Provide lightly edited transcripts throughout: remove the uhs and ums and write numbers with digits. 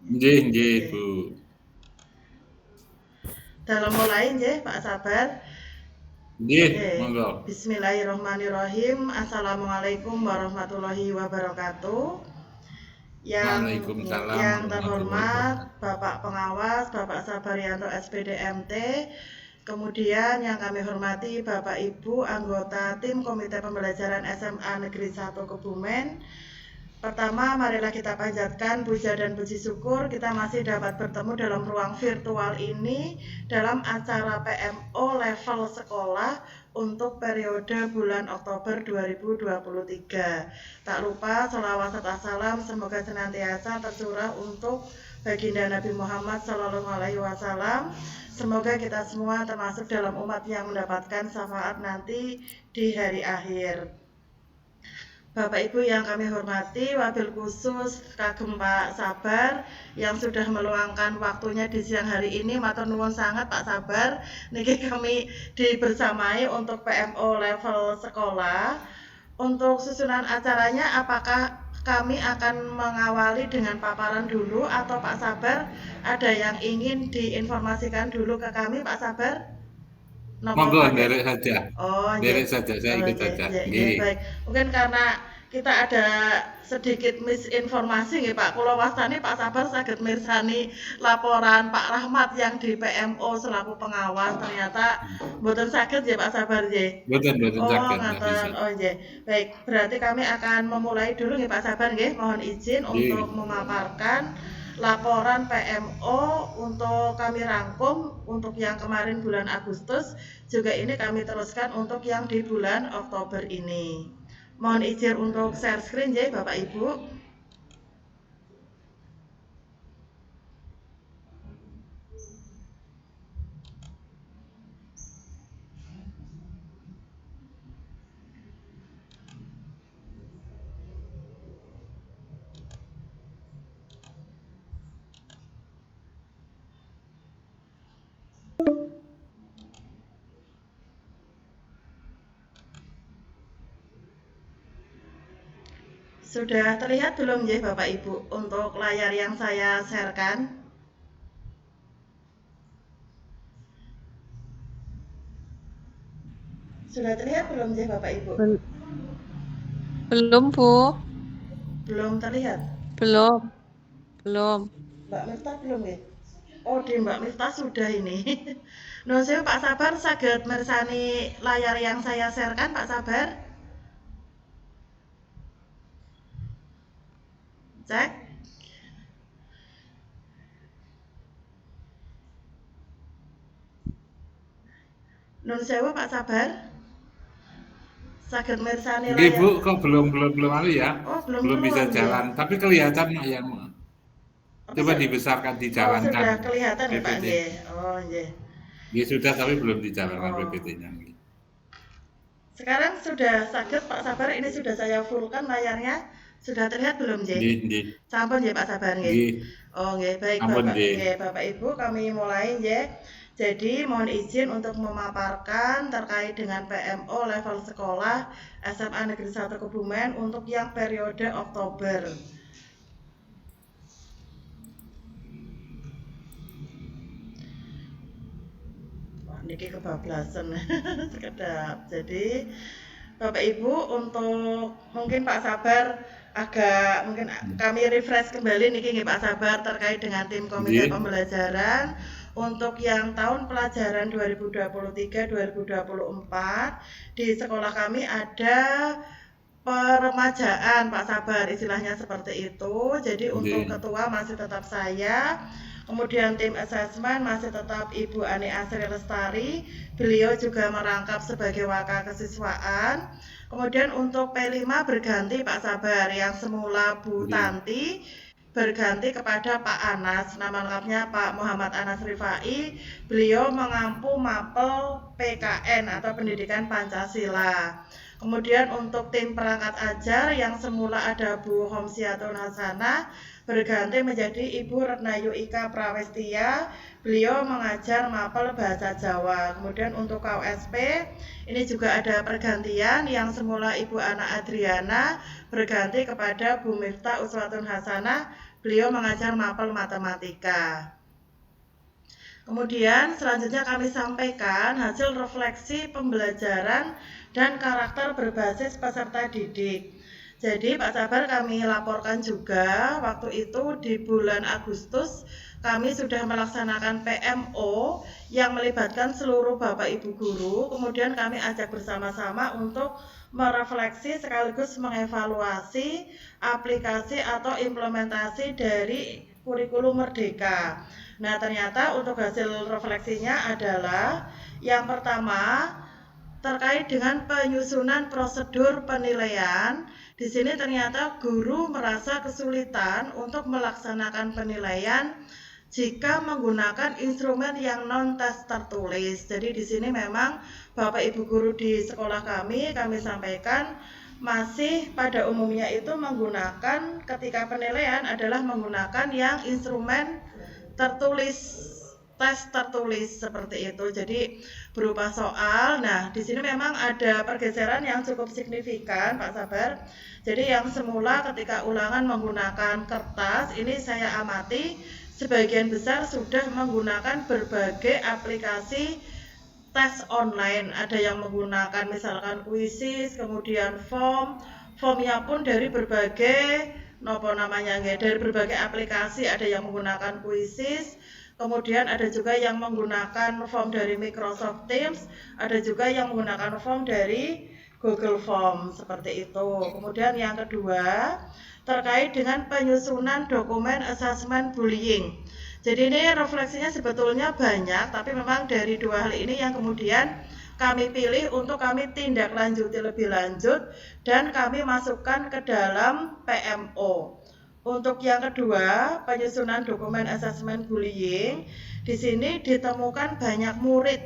nggih, Nggih. Bu. Dalam mulai nggih, Pak Sabar. Nggih, Nggih. monggo. Bismillahirrahmanirrahim. Assalamualaikum warahmatullahi wabarakatuh. Waalaikumsalam Yang warahmatullahi terhormat wabarakatuh. Bapak Pengawas, Bapak Sabarianto SPD MT, kemudian yang kami hormati Bapak Ibu anggota tim Komite Pembelajaran SMA Negeri 1 Kebumen. Pertama, marilah kita panjatkan puja dan puji syukur kita masih dapat bertemu dalam ruang virtual ini dalam acara PMO level sekolah untuk periode bulan Oktober 2023. Tak lupa selawat serta salam semoga senantiasa tercurah untuk baginda Nabi Muhammad SAW. Semoga kita semua termasuk dalam umat yang mendapatkan syafaat nanti di hari akhir. Bapak Ibu yang kami hormati, wabil khusus kagem Pak Sabar yang sudah meluangkan waktunya di siang hari ini, matur nuwun sangat Pak Sabar. Niki kami dibersamai untuk PMO level sekolah. Untuk susunan acaranya, apakah kami akan mengawali dengan paparan dulu atau Pak Sabar ada yang ingin diinformasikan dulu ke kami, Pak Sabar? Nopo Monggo pakai. nderek saja. Oh, nggih. Nderek saja, saya Oh, ikut nggih, saja. nggih, nggih, Nggih. baik. Mungkin karena kita ada sedikit misinformasi nggih Pak. Kula wastani Pak Sabar saged mirsani laporan Pak Rahmat yang di PMO selaku pengawas ternyata mboten saged ya Pak Sabar nggih. Mboten Oh, saged, nggak ngaten. bisa. Oh, nggih. Baik, berarti kami akan memulai dulu nggih Pak Sabar nggih. Mohon izin untuk Nggih. memaparkan laporan PMO untuk kami rangkum untuk yang kemarin bulan Agustus, juga ini kami teruskan untuk yang di bulan Oktober ini. Mohon izin untuk share screen ya Bapak Ibu. Sudah terlihat belum ya Bapak Ibu untuk layar yang saya sharekan? Sudah terlihat belum ya Bapak Ibu? Belum, Bu. Belum terlihat. Belum. Belum. Mbak Miftah belum ya? Oh, di Mbak Miftah sudah ini. Nuwun sewu Pak Sabar saged mirsani layar yang saya sharekan Pak Sabar. Cek. Nuwun sewu Pak Sabar. Saged mirsani Nggih, layar. Bu, kok belum anu ya? Oh, belum Belum bisa keluar nggih. jalan, tapi kelihatan Mak, yang Tapi coba dibesarkan, oh, dijalankan sudah kelihatan ya Pak PPT. nggih. Oh, nggih. Nggih sudah, tapi belum dijalankan Oh. PPT-nya. Nggih. Sekarang sudah saged Pak Sabar, ini sudah saya fullkan layarnya. Sudah terlihat belum nggih? Nggih, nggih. Sampun nggih Pak Sabar nggih. Nggih. Oh nggih, baik Ampun Bapak nggih. nggih, Bapak Ibu kami mulai nggih. Jadi mohon izin untuk memaparkan terkait dengan PMO level sekolah SMA Negeri 1 Kebumen untuk yang periode Oktober. Wah, niki kebablasan. Sekedap. Jadi Bapak Ibu untuk mungkin Pak Sabar agak mungkin kami refresh kembali niki nggih Pak Sabar terkait dengan tim komite Nggih. pembelajaran untuk yang tahun pelajaran 2023-2024 di sekolah kami ada peremajaan Pak Sabar istilahnya seperti itu. Jadi untuk Nggih. ketua masih tetap saya. Kemudian tim asesmen masih tetap Ibu Ani Asri Lestari. Beliau juga merangkap sebagai wakil kesiswaan. Kemudian untuk P5 berganti Pak Sabar yang semula Bu Nggih. Tanti berganti kepada Pak Anas. Nama lengkapnya Pak Muhammad Anas Rifai. Beliau mengampu mapel PKN atau Pendidikan Pancasila. Kemudian untuk tim perangkat ajar yang semula ada Bu Homsiatun Hasanah berganti menjadi Ibu Retnayu Ika Prawestia. Beliau mengajar mapel bahasa Jawa. Kemudian untuk KUSP ini juga ada pergantian yang semula Ibu Ana Adriana berganti kepada Bu Miftah Uswatun Hasanah. beliau mengajar mapel matematika. Kemudian selanjutnya kami sampaikan hasil refleksi pembelajaran dan karakter berbasis peserta didik. Jadi Pak Sabar kami laporkan juga waktu itu di bulan Agustus kami sudah melaksanakan PMO yang melibatkan seluruh Bapak Ibu guru. Kemudian kami ajak bersama-sama untuk merefleksi sekaligus mengevaluasi aplikasi atau implementasi dari kurikulum Merdeka. Nah, ternyata untuk hasil refleksinya adalah yang pertama terkait dengan penyusunan prosedur penilaian. Di sini ternyata guru merasa kesulitan untuk melaksanakan penilaian jika menggunakan instrumen yang non tes tertulis. Jadi di sini memang Bapak Ibu guru di sekolah kami sampaikan masih pada umumnya itu menggunakan ketika penilaian adalah menggunakan yang instrumen tertulis, tes tertulis seperti itu. Jadi berupa soal. Nah, di sini memang ada pergeseran yang cukup signifikan, Pak Sabar. Jadi yang semula ketika ulangan menggunakan kertas, ini saya amati sebagian besar sudah menggunakan berbagai aplikasi tes online. Ada yang menggunakan misalkan Quizzes, kemudian formnya pun dari berbagai dari berbagai aplikasi. Ada yang menggunakan Quizzes, kemudian ada juga yang menggunakan form dari Microsoft Teams, ada juga yang menggunakan form dari Google Form seperti itu. Kemudian yang kedua terkait dengan penyusunan dokumen assessment bullying. Jadi ini refleksinya sebetulnya banyak, tapi memang dari dua hal ini yang kemudian kami pilih untuk kami tindak lanjuti lebih lanjut dan kami masukkan ke dalam PMO. Untuk yang kedua, penyusunan dokumen assessment bullying, di sini ditemukan banyak murid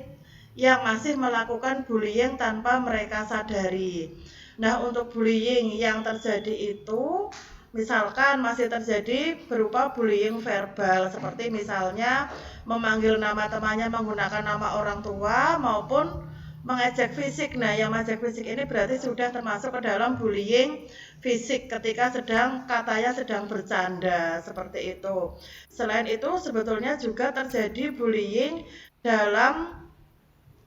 yang masih melakukan bullying tanpa mereka sadari. Nah, untuk bullying yang terjadi itu misalkan masih terjadi berupa bullying verbal, seperti misalnya memanggil nama temannya menggunakan nama orang tua maupun mengejek fisik. Nah, yang mengejek fisik ini berarti sudah termasuk ke dalam bullying fisik ketika katanya sedang bercanda seperti itu. Selain itu sebetulnya juga terjadi bullying dalam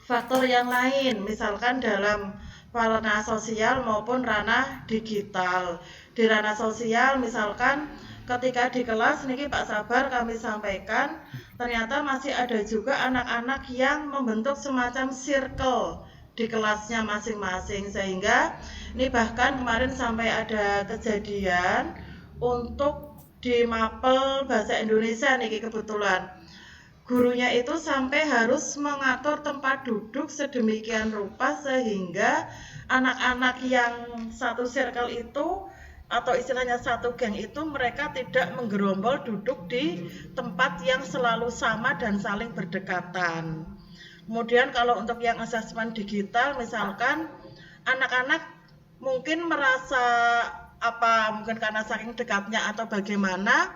faktor yang lain, misalkan dalam ranah sosial maupun ranah digital. Di ranah sosial misalkan ketika di kelas niki Pak Sabar kami sampaikan ternyata masih ada juga anak-anak yang membentuk semacam circle di kelasnya masing-masing, sehingga ini bahkan kemarin sampai ada kejadian untuk di mapel bahasa Indonesia niki kebetulan gurunya itu sampai harus mengatur tempat duduk sedemikian rupa sehingga anak-anak yang satu circle itu atau istilahnya satu geng itu mereka tidak menggerombol duduk di tempat yang selalu sama dan saling berdekatan. Kemudian kalau untuk yang asesmen digital misalkan anak-anak mungkin merasa mungkin karena saking dekatnya atau bagaimana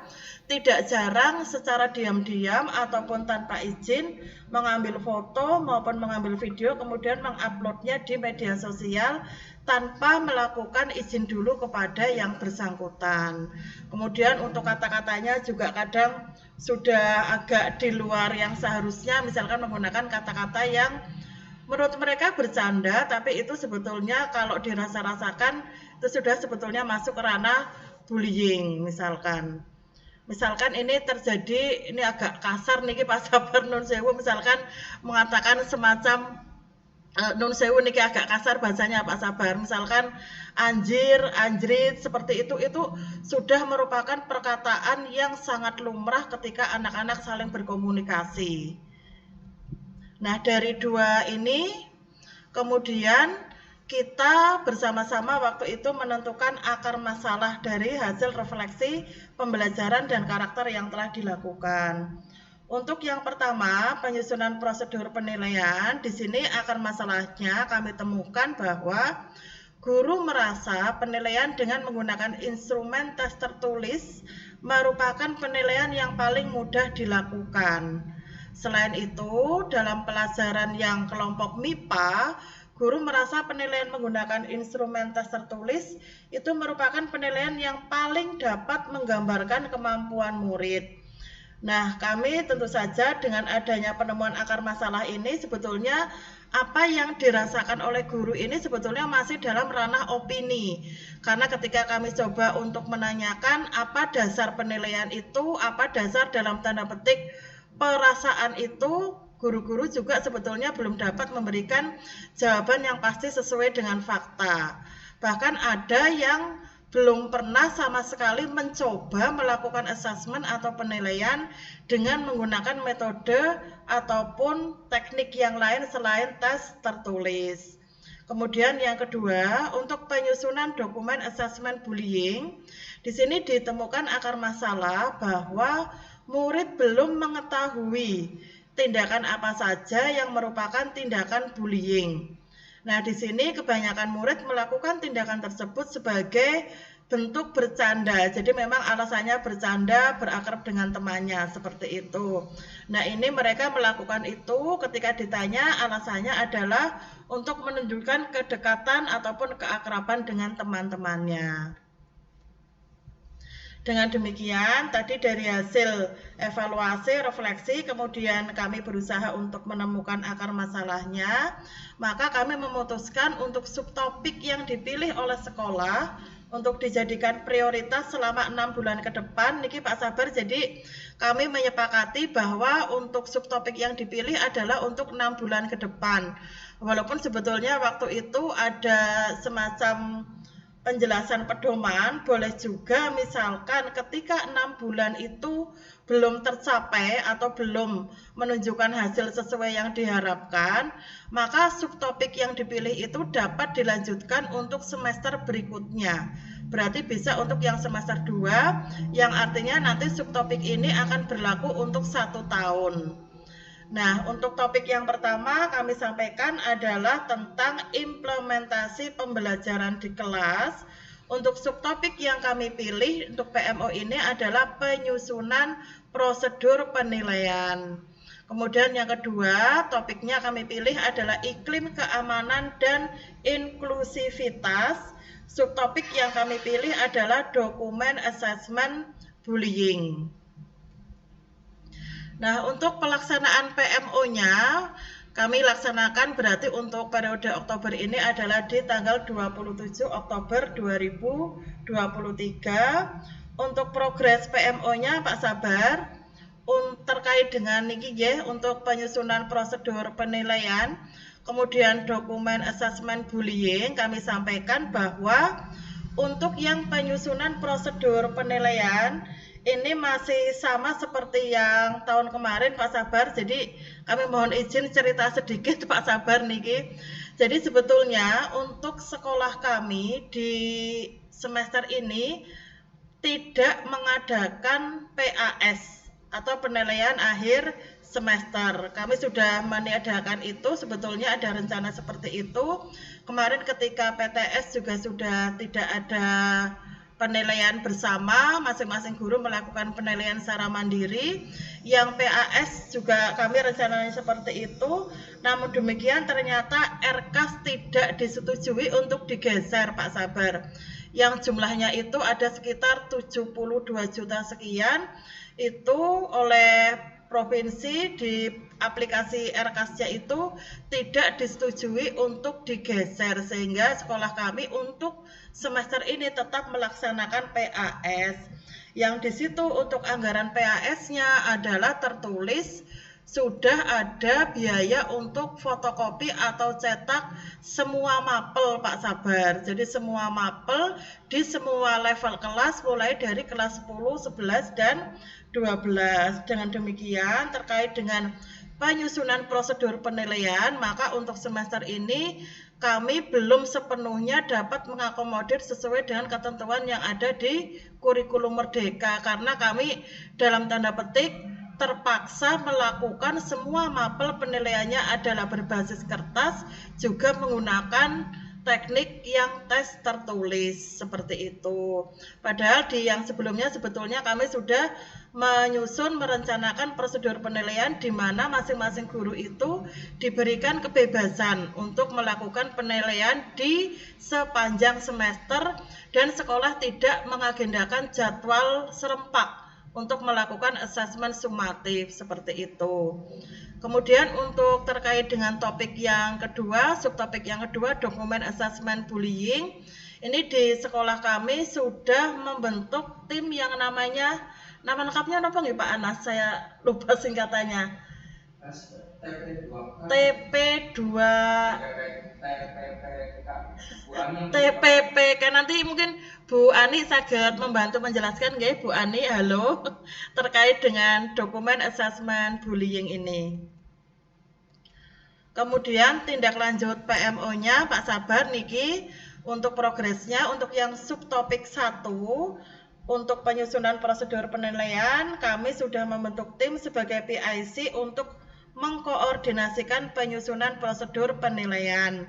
tidak jarang secara diam-diam ataupun tanpa izin mengambil foto maupun mengambil video kemudian menguploadnya di media sosial tanpa melakukan izin dulu kepada yang bersangkutan. Kemudian untuk kata-katanya juga kadang sudah agak di luar yang seharusnya, misalkan menggunakan kata-kata yang menurut mereka bercanda, tapi itu sebetulnya kalau dirasa-rasakan itu sudah sebetulnya masuk ke ranah bullying misalkan. Misalkan ini terjadi, ini agak kasar nih Pak Sabar nun sewu, misalkan mengatakan semacam nun sewu niki agak kasar bahasanya Pak Sabar, misalkan anjir, anjrit seperti itu sudah merupakan perkataan yang sangat lumrah ketika anak-anak saling berkomunikasi. Nah, dari dua ini kemudian kita bersama-sama waktu itu menentukan akar masalah dari hasil refleksi pembelajaran dan karakter yang telah dilakukan. Untuk yang pertama, penyusunan prosedur penilaian, di sini akar masalahnya kami temukan bahwa guru merasa penilaian dengan menggunakan instrumen tes tertulis merupakan penilaian yang paling mudah dilakukan. Selain itu, dalam pelajaran yang kelompok MIPA, guru merasa penilaian menggunakan instrumen tes tertulis itu merupakan penilaian yang paling dapat menggambarkan kemampuan murid. Nah, kami tentu saja dengan adanya penemuan akar masalah ini sebetulnya apa yang dirasakan oleh guru ini sebetulnya masih dalam ranah opini. Karena ketika kami coba untuk menanyakan apa dasar penilaian itu, apa dasar dalam tanda petik perasaan itu, guru-guru juga sebetulnya belum dapat memberikan jawaban yang pasti sesuai dengan fakta. Bahkan ada yang belum pernah sama sekali mencoba melakukan asesmen atau penilaian dengan menggunakan metode ataupun teknik yang lain selain tes tertulis. Kemudian yang kedua, untuk penyusunan dokumen asesmen bullying, di sini ditemukan akar masalah bahwa murid belum mengetahui tindakan apa saja yang merupakan tindakan bullying. Nah, di sini kebanyakan murid melakukan tindakan tersebut sebagai bentuk bercanda. Jadi memang alasannya bercanda, berakrab dengan temannya, seperti itu. Nah, ini mereka melakukan itu ketika ditanya alasannya adalah untuk menunjukkan kedekatan ataupun keakraban dengan teman-temannya. Dengan demikian, tadi dari hasil evaluasi, refleksi, kemudian kami berusaha untuk menemukan akar masalahnya, maka kami memutuskan untuk subtopik yang dipilih oleh sekolah untuk dijadikan prioritas selama 6 bulan ke depan. Niki Pak Sabar, jadi kami menyepakati bahwa untuk subtopik yang dipilih adalah untuk 6 bulan ke depan. Walaupun sebetulnya waktu itu ada semacam penjelasan pedoman, boleh juga misalkan ketika 6 bulan itu belum tercapai atau belum menunjukkan hasil sesuai yang diharapkan, maka subtopik yang dipilih itu dapat dilanjutkan untuk semester berikutnya. Berarti bisa untuk yang semester 2, yang artinya nanti subtopik ini akan berlaku untuk 1 tahun. Nah, untuk topik yang pertama kami sampaikan adalah tentang implementasi pembelajaran di kelas. Untuk subtopik yang kami pilih untuk PMO ini adalah penyusunan prosedur penilaian. Kemudian yang kedua, topiknya kami pilih adalah iklim keamanan dan inklusivitas. Subtopik yang kami pilih adalah dokumen asesmen bullying. Nah, untuk pelaksanaan PMO-nya, kami laksanakan berarti untuk periode Oktober ini adalah di tanggal 27 Oktober 2023. Untuk progres PMO-nya, Pak Sabar, terkait dengan niki ya, untuk penyusunan prosedur penilaian, kemudian dokumen asesmen bullying, kami sampaikan bahwa untuk yang penyusunan prosedur penilaian, ini masih sama seperti yang tahun kemarin Pak Sabar. Jadi kami mohon izin cerita sedikit Pak Sabar niki. Jadi sebetulnya untuk sekolah kami di semester ini tidak mengadakan PAS atau penilaian akhir semester. Kami sudah meniadakan itu, sebetulnya ada rencana seperti itu. Kemarin ketika PTS juga sudah tidak ada penilaian bersama, masing-masing guru melakukan penilaian secara mandiri. Yang PAS juga kami rencananya seperti itu. Namun demikian ternyata RKAS tidak disetujui untuk digeser Pak Sabar. Yang jumlahnya itu ada sekitar 72 juta sekian. Itu oleh provinsi di aplikasi RKAS-nya itu tidak disetujui untuk digeser, sehingga sekolah kami untuk semester ini tetap melaksanakan PAS. Yang di situ untuk anggaran PAS-nya adalah tertulis sudah ada biaya untuk fotokopi atau cetak semua mapel Pak Sabar. Jadi semua mapel di semua level kelas mulai dari kelas 10, 11, dan 12. Dengan demikian terkait dengan penyusunan prosedur penilaian, maka untuk semester ini kami belum sepenuhnya dapat mengakomodir sesuai dengan ketentuan yang ada di kurikulum Merdeka, karena kami dalam tanda petik terpaksa melakukan semua mapel penilaiannya adalah berbasis kertas, juga menggunakan teknik yang tes tertulis seperti itu. Padahal di yang sebelumnya sebetulnya kami sudah menyusun, merencanakan prosedur penilaian di mana masing-masing guru itu diberikan kebebasan untuk melakukan penilaian di sepanjang semester dan sekolah tidak mengagendakan jadwal serempak untuk melakukan asesmen sumatif seperti itu. Kemudian untuk terkait dengan topik yang kedua, subtopik yang kedua, dokumen asesmen bullying. Ini di sekolah kami sudah membentuk tim yang namanya, nama lengkapnya apa nggih Pak Anas? Saya lupa singkatannya. TP2 TPPK. Nanti mungkin Bu Ani saged membantu menjelaskan nggih, Bu Ani, halo, terkait dengan dokumen asesmen bullying ini. Kemudian tindak lanjut PMO-nya Pak Sabar niki untuk progresnya, untuk yang subtopik 1 untuk penyusunan prosedur penilaian, kami sudah membentuk tim sebagai PIC untuk mengkoordinasikan penyusunan prosedur penilaian.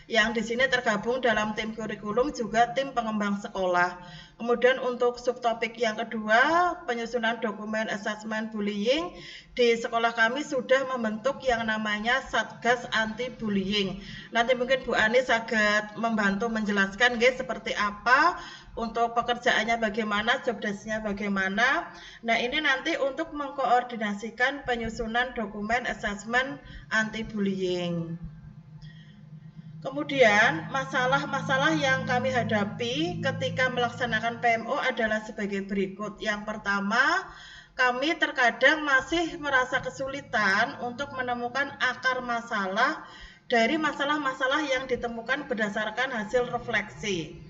Yang di sini tergabung dalam tim kurikulum juga tim pengembang sekolah. Kemudian untuk subtopik yang kedua, penyusunan dokumen asesmen bullying, di sekolah kami sudah membentuk yang namanya Satgas Anti Bullying. Nanti mungkin Bu Ani saged membantu menjelaskan nggih seperti apa, untuk pekerjaannya bagaimana, job desk-nya bagaimana. Nah, ini nanti untuk mengkoordinasikan penyusunan dokumen asesmen anti bullying. Kemudian masalah-masalah yang kami hadapi ketika melaksanakan PMO adalah sebagai berikut. Yang pertama, kami terkadang masih merasa kesulitan untuk menemukan akar masalah dari masalah-masalah yang ditemukan berdasarkan hasil refleksi.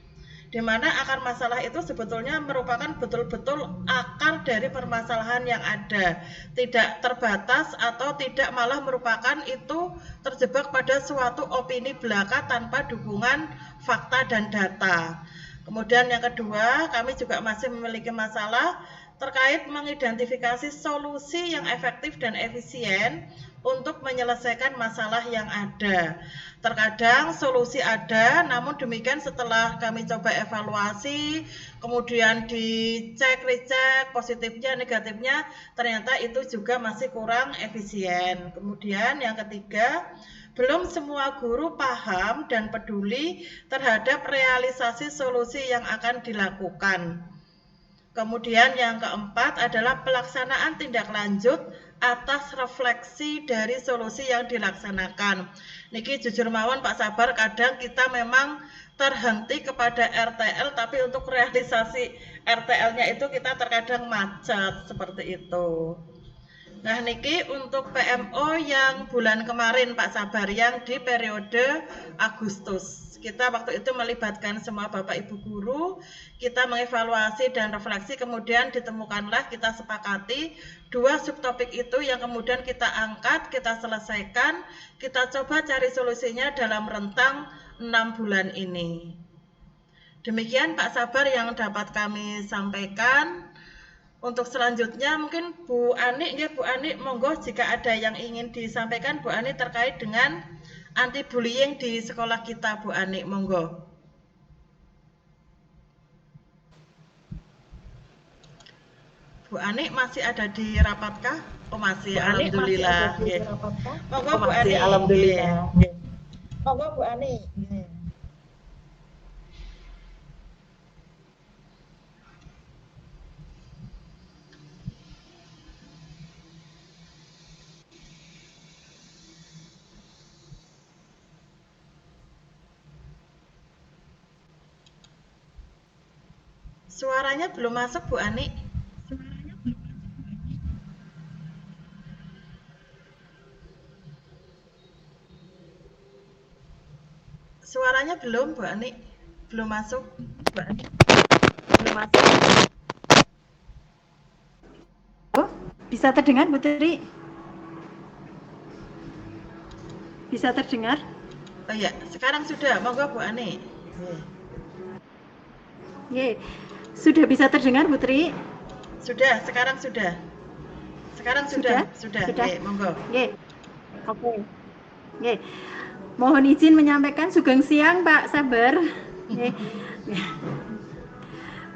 Di mana akar masalah itu sebetulnya merupakan betul-betul akar dari permasalahan yang ada, tidak terbatas atau tidak malah merupakan itu terjebak pada suatu opini belaka tanpa dukungan fakta dan data. Kemudian yang kedua, kami juga masih memiliki masalah terkait mengidentifikasi solusi yang efektif dan efisien untuk menyelesaikan masalah yang ada. Terkadang solusi ada, namun demikian setelah kami coba evaluasi, kemudian dicek, recek, positifnya, negatifnya, ternyata itu juga masih kurang efisien. Kemudian yang ketiga, belum semua guru paham dan peduli terhadap realisasi solusi yang akan dilakukan. Kemudian yang keempat adalah pelaksanaan tindak lanjut atas refleksi dari solusi yang dilaksanakan. Niki jujur mawon Pak Sabar, kadang kita memang terhenti kepada RTL, tapi untuk realisasi RTL-nya itu kita terkadang macet seperti itu. Nah, niki untuk PMO yang bulan kemarin Pak Sabar, yang di periode Agustus. Kita waktu itu melibatkan semua Bapak Ibu guru, kita mengevaluasi dan refleksi, kemudian ditemukanlah, kita sepakati 2 subtopik itu yang kemudian kita angkat, kita selesaikan, kita coba cari solusinya dalam rentang 6 bulan ini. Demikian Pak Sabar yang dapat kami sampaikan. Untuk selanjutnya mungkin Bu Ani, ya Bu Ani, monggo jika ada yang ingin disampaikan Bu Ani terkait dengan anti bullying di sekolah kita, Bu Ani, monggo. Bu Ani masih ada di rapatkah? Oh masih, Bu Ani alhamdulillah. masih ada di rapatkah? Monggo Oh, Bu masih, Ani. alhamdulillah. Monggo Bu Ani. Suaranya belum masuk Bu Ani. Suaranya belum Bu Ani. Belum masuk Bu Ani. Belum masuk. Oh, bisa terdengar Bu Tri? Bisa terdengar? Oh iya, sekarang sudah. Monggo Bu Ani. Ye. Sudah bisa terdengar Bu Tri? Sudah, sekarang sudah. Sekarang sudah. Sudah. Ye, monggo. Ye. Oke. Ye. Mohon izin menyampaikan sugeng siang Pak Sabar. Ye.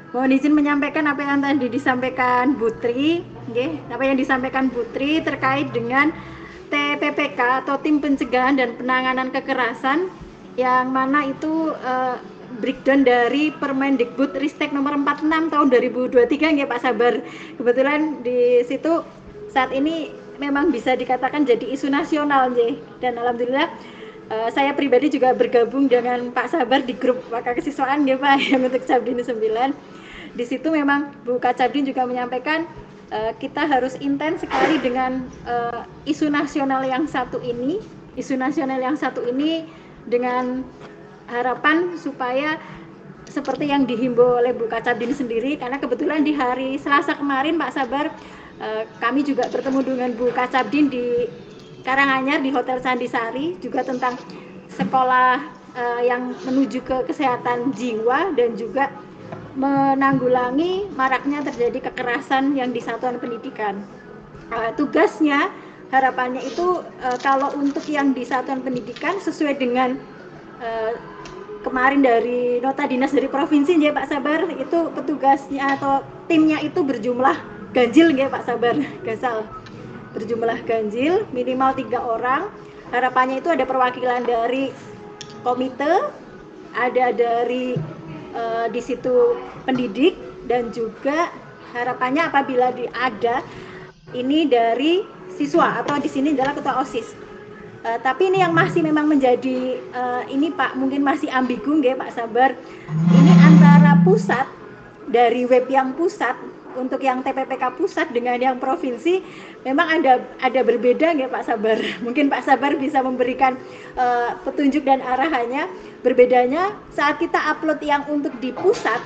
Mohon izin menyampaikan apa yang tadi disampaikan Putri, apa yang disampaikan Putri terkait dengan TPPK atau Tim Pencegahan dan Penanganan Kekerasan, yang mana itu breakdown dari Permendikbud Ristek nomor 46 tahun 2023 nggih Pak Sabar. Kebetulan di situ saat ini memang bisa dikatakan jadi isu nasional nggih, dan alhamdulillah saya pribadi juga bergabung dengan Pak Sabar di grup Maka Kesiswaan nggih Pak yang untuk Cabdin 9. Di situ memang Bu Kacabdin juga menyampaikan kita harus intens sekali dengan isu nasional yang satu ini, dengan harapan supaya seperti yang dihimbau oleh Bu Kacabdin sendiri, karena kebetulan di hari Selasa kemarin Pak Sabar kami juga bertemu dengan Bu Kacabdin di Karanganyar di Hotel Candisari, juga tentang sekolah yang menuju ke kesehatan jiwa dan juga menanggulangi maraknya terjadi kekerasan yang di satuan pendidikan. Tugasnya, harapannya itu kalau untuk yang di satuan pendidikan sesuai dengan kemarin dari nota dinas dari provinsi ya Pak Sabar, itu petugasnya atau timnya itu berjumlah ganjil ya Pak Sabar, gasal berjumlah ganjil minimal 3 orang. Harapannya itu ada perwakilan dari komite, ada dari di situ pendidik, dan juga harapannya apabila ada ini dari siswa atau di sini adalah ketua OSIS. Tapi ini yang masih memang menjadi ini Pak, mungkin masih ambigu nggih Pak Sabar. Ini antara pusat, dari web yang pusat untuk yang TPPK pusat dengan yang provinsi memang ada berbeda nggih Pak Sabar. Mungkin Pak Sabar bisa memberikan petunjuk dan arahannya. Berbedanya saat kita upload yang untuk di pusat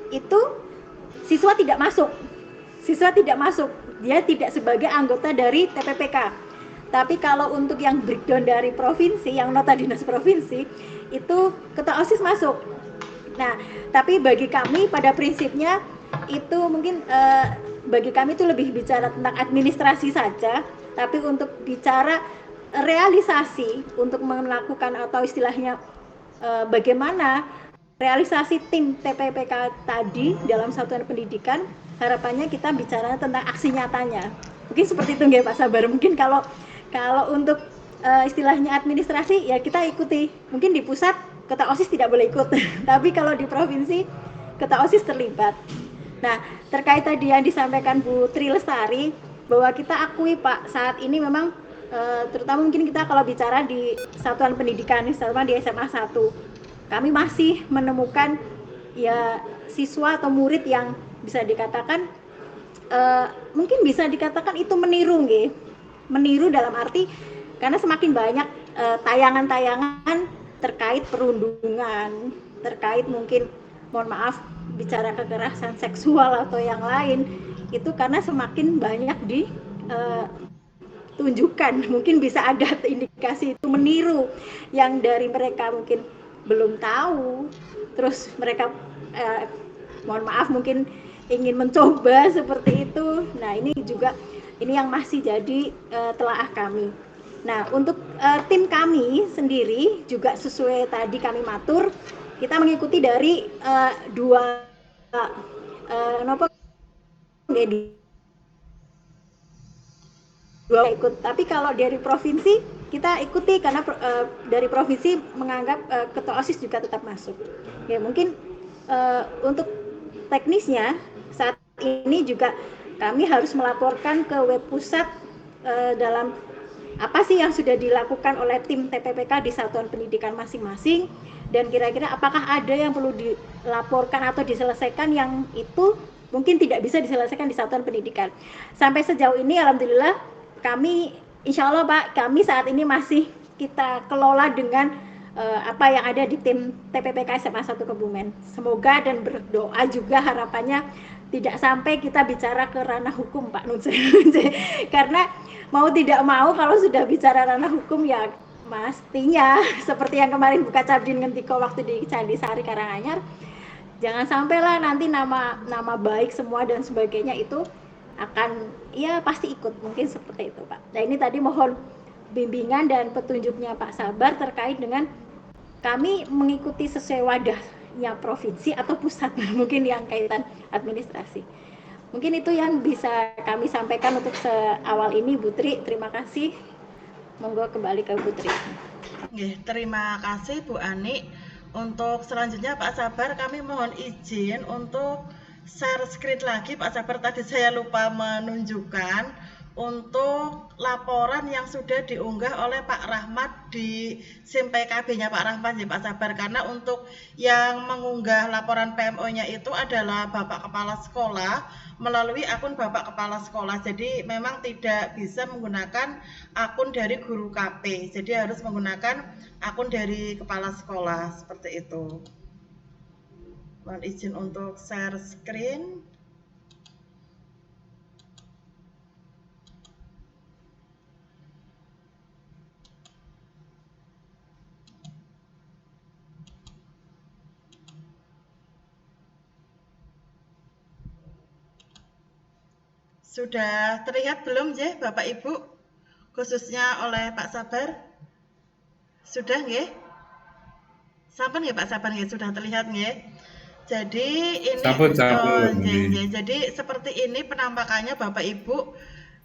itu siswa tidak masuk, dia tidak sebagai anggota dari TPPK. Tapi kalau untuk yang breakdown dari provinsi, yang nota dinas provinsi, itu ketua OSIS masuk. Nah, tapi bagi kami pada prinsipnya itu mungkin bagi kami itu lebih bicara tentang administrasi saja, tapi untuk bicara realisasi untuk melakukan atau istilahnya bagaimana realisasi tim TPPK tadi dalam satuan pendidikan, harapannya kita bicara tentang aksi nyatanya. Mungkin seperti itu nggih Pak Sabar. Mungkin kalau untuk istilahnya administrasi ya kita ikuti. Mungkin di pusat ketua OSIS tidak boleh ikut, tapi kalau di provinsi ketua OSIS terlibat. Nah, terkait tadi yang disampaikan Bu Tri Lestari, bahwa kita akui Pak, saat ini memang terutama mungkin kita kalau bicara di satuan pendidikan, terutama di SMA 1, kami masih menemukan ya siswa atau murid yang bisa dikatakan mungkin bisa dikatakan itu meniru dalam arti karena semakin banyak tayangan-tayangan terkait perundungan, terkait mungkin mohon maaf bicara kekerasan seksual atau yang lain, itu karena semakin banyak ditunjukkan. Mungkin bisa ada indikasi itu meniru yang dari mereka mungkin belum tahu, terus mereka mohon maaf mungkin ingin mencoba seperti itu. Nah, ini yang masih jadi telaah kami. Nah, untuk tim kami sendiri juga sesuai tadi kami matur, kita mengikuti dari dua ikut. Tapi kalau dari provinsi kita ikuti karena dari provinsi menganggap ketua OSIS juga tetap masuk. Ya mungkin untuk teknisnya saat ini juga kami harus melaporkan ke web pusat dalam apa sih yang sudah dilakukan oleh tim TPPK di satuan pendidikan masing-masing, dan kira-kira apakah ada yang perlu dilaporkan atau diselesaikan yang itu mungkin tidak bisa diselesaikan di satuan pendidikan. Sampai sejauh ini alhamdulillah kami insya Allah Pak, kami saat ini masih kita kelola dengan apa yang ada di tim TPPK SMA 1 Kebumen. Semoga dan berdoa juga harapannya tidak sampai kita bicara ke ranah hukum Pak Nunce. Karena mau tidak mau kalau sudah bicara ranah hukum ya mestinya seperti yang kemarin Bu Kacabdin ngendiko waktu di Candisari Karanganyar, jangan sampailah nanti nama baik semua dan sebagainya itu akan ya pasti ikut, mungkin seperti itu Pak. Nah, ini tadi mohon bimbingan dan petunjuknya Pak Sabar terkait dengan kami mengikuti sesuai wadah ya provinsi atau pusat mungkin yang kaitan administrasi. Mungkin itu yang bisa kami sampaikan untuk seawal ini, Bu Tri. Terima kasih. Monggo kembali ke Bu Tri. Terima kasih Bu Ani. Untuk selanjutnya Pak Sabar, kami mohon izin untuk share screen lagi. Pak Sabar, tadi saya lupa menunjukkan untuk laporan yang sudah diunggah oleh Pak Rahmat di SIM PKB-nya Pak Rahmat ya Pak Sabar, karena untuk yang mengunggah laporan PMO-nya itu adalah Bapak Kepala Sekolah melalui akun Bapak Kepala Sekolah, jadi memang tidak bisa menggunakan akun dari guru KP, jadi harus menggunakan akun dari Kepala Sekolah, seperti itu. Mohon izin untuk share screen. Sudah terlihat belum ya Bapak Ibu, khususnya oleh Pak Sabar? Sudah nggih? Sampun nggih Pak Sabar nggih, sudah terlihat nggih? Jadi ini jadi seperti ini penampakannya Bapak Ibu.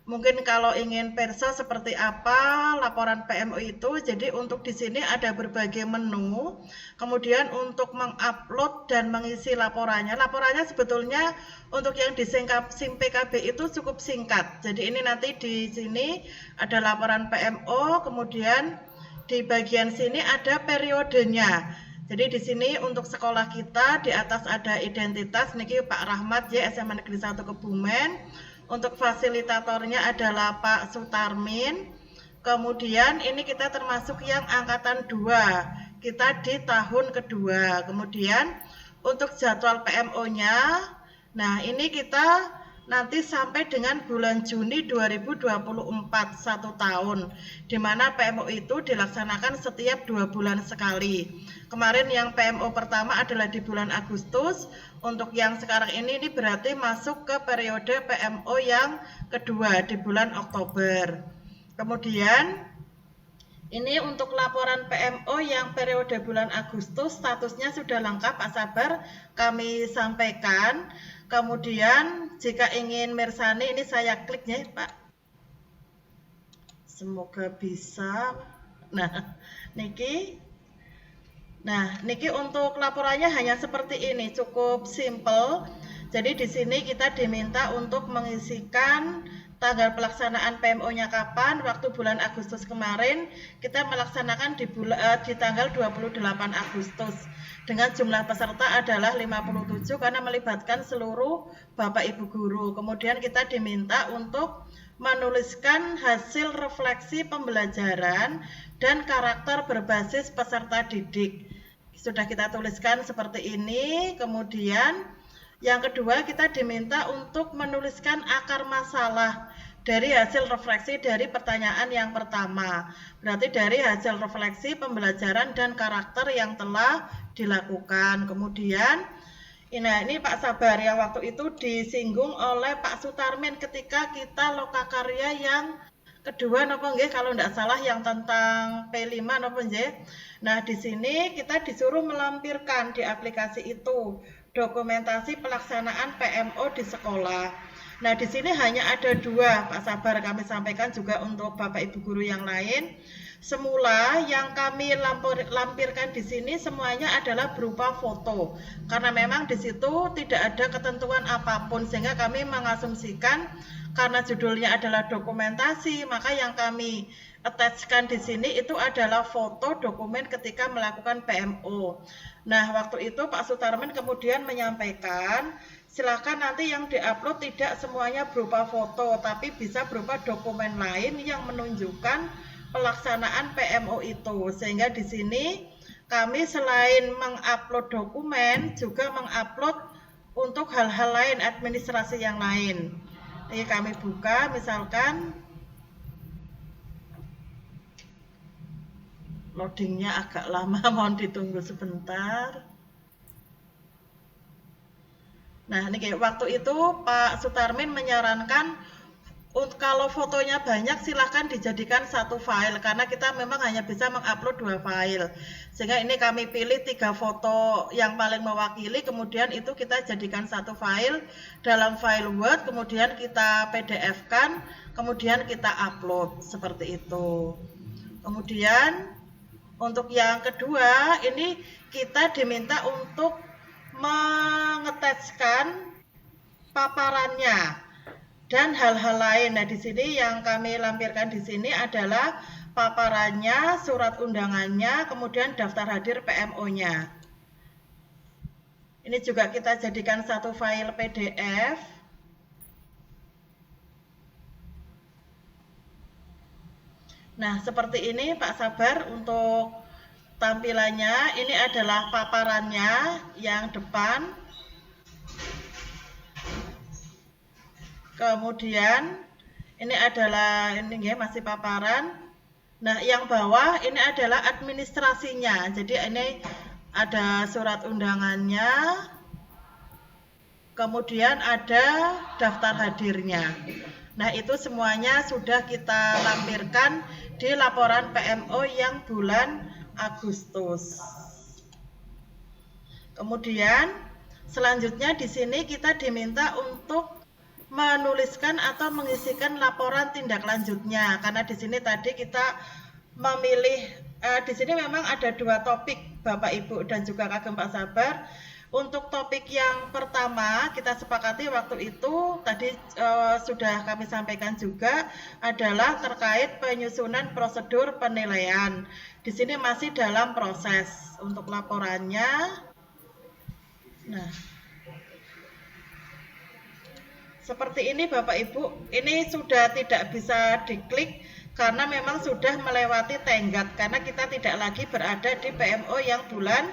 Mungkin kalau ingin persa seperti apa laporan PMO itu, jadi untuk di sini ada berbagai menu, kemudian untuk mengupload dan mengisi laporannya. Laporannya sebetulnya untuk yang di SIM PKB itu cukup singkat. Jadi ini nanti di sini ada laporan PMO, kemudian di bagian sini ada periodenya. Jadi di sini untuk sekolah kita di atas ada identitas, niki Pak Rahmat ya SMA Negeri 1 Kebumen. Untuk fasilitatornya adalah Pak Sutarmin. Kemudian ini kita termasuk yang angkatan 2. Kita di tahun kedua. Kemudian untuk jadwal PMO-nya, nah ini kita nanti sampai dengan bulan Juni 2024, 1 tahun. Di mana PMO itu dilaksanakan setiap 2 bulan sekali. Kemarin yang PMO pertama adalah di bulan Agustus. Untuk yang sekarang ini berarti masuk ke periode PMO yang kedua di bulan Oktober. Kemudian ini untuk laporan PMO yang periode bulan Agustus, statusnya sudah lengkap Pak Sabar, kami sampaikan. Kemudian jika ingin mersani, ini saya klik ya Pak. Semoga bisa. Nah, niki untuk laporannya hanya seperti ini, cukup simple. Jadi di sini kita diminta untuk mengisikan tanggal pelaksanaan PMO-nya kapan. Waktu bulan Agustus kemarin kita melaksanakan di tanggal 28 Agustus. Dengan jumlah peserta adalah 57 karena melibatkan seluruh Bapak Ibu guru. Kemudian kita diminta untuk menuliskan hasil refleksi pembelajaran dan karakter berbasis peserta didik. Sudah kita tuliskan seperti ini. Kemudian yang kedua kita diminta untuk menuliskan akar masalah dari hasil refleksi dari pertanyaan yang pertama. Berarti dari hasil refleksi pembelajaran dan karakter yang telah dilakukan. Kemudian ini Pak Sabar yang waktu itu disinggung oleh Pak Sutarmin ketika kita lokakarya yang kedua napa nggih kalau tidak salah yang tentang P5 napa nggih. Nah, di sini kita disuruh melampirkan di aplikasi itu dokumentasi pelaksanaan PMO di sekolah. Nah, di sini hanya ada 2 Pak Sabar, kami sampaikan juga untuk Bapak Ibu guru yang lain. Semula yang kami lampirkan di sini semuanya adalah berupa foto. Karena memang di situ tidak ada ketentuan apapun sehingga kami mengasumsikan karena judulnya adalah dokumentasi, maka yang kami attachkan di sini itu adalah foto dokumen ketika melakukan PMO. Nah, waktu itu Pak Sutarmin kemudian menyampaikan, silakan nanti yang diupload tidak semuanya berupa foto, tapi bisa berupa dokumen lain yang menunjukkan pelaksanaan PMO itu. Sehingga di sini kami selain mengupload dokumen, juga mengupload untuk hal-hal lain, administrasi yang lain. Ini kami buka, misalkan loadingnya agak lama, mohon ditunggu sebentar. Nah, ini waktu itu Pak Sutarmin menyarankan Kalau fotonya banyak silahkan dijadikan satu file karena kita memang hanya bisa mengupload 2 file. Sehingga ini kami pilih 3 foto yang paling mewakili, kemudian itu kita jadikan satu file dalam file Word, kemudian kita PDF-kan, kemudian kita upload seperti itu. Kemudian untuk yang kedua ini kita diminta untuk mengeteskan paparannya dan hal-hal lain. Nah, di sini yang kami lampirkan di sini adalah paparannya, surat undangannya, kemudian daftar hadir PMO-nya. Ini juga kita jadikan satu file PDF. Nah, seperti ini Pak Sabar untuk tampilannya. Ini adalah paparannya yang depan. Kemudian ini adalah masih paparan. Nah, yang bawah ini adalah administrasinya. Jadi ini ada surat undangannya. Kemudian ada daftar hadirnya. Nah, itu semuanya sudah kita lampirkan di laporan PMO yang bulan Agustus. Kemudian selanjutnya di sini kita diminta untuk menuliskan atau mengisikan laporan tindak lanjutnya, karena di sini tadi kita memilih di sini memang ada 2 topik Bapak Ibu dan juga kagem Pak Sabar. Untuk topik yang pertama kita sepakati waktu itu tadi sudah kami sampaikan juga adalah terkait penyusunan prosedur penilaian. Di sini masih dalam proses untuk laporannya. Nah, seperti ini Bapak Ibu, ini sudah tidak bisa diklik karena memang sudah melewati tenggat karena kita tidak lagi berada di PMO yang bulan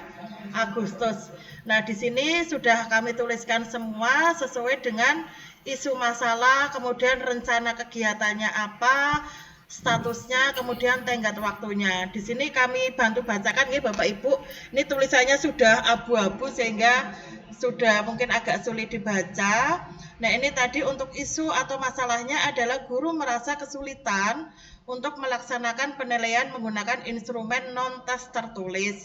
Agustus. Nah, di sini sudah kami tuliskan semua sesuai dengan isu masalah, kemudian rencana kegiatannya apa, statusnya, kemudian tenggat waktunya. Di sini kami bantu bacakan nih Bapak Ibu. Ini tulisannya sudah abu-abu sehingga sudah mungkin agak sulit dibaca. Nah, ini tadi untuk isu atau masalahnya adalah guru merasa kesulitan untuk melaksanakan penilaian menggunakan instrumen non-tes tertulis.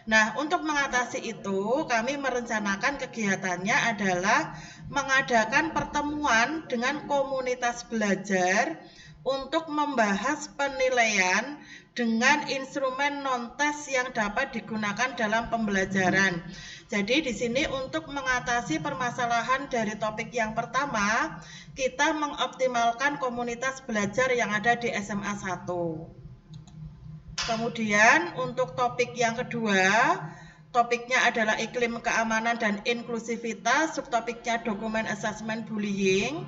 Nah, untuk mengatasi itu, kami merencanakan kegiatannya adalah mengadakan pertemuan dengan komunitas belajar untuk membahas penilaian dengan instrumen non-tes yang dapat digunakan dalam pembelajaran. Jadi di sini untuk mengatasi permasalahan dari topik yang pertama, kita mengoptimalkan komunitas belajar yang ada di SMA 1. Kemudian untuk topik yang kedua, topiknya adalah iklim keamanan dan inklusivitas, subtopiknya dokumen assessment bullying.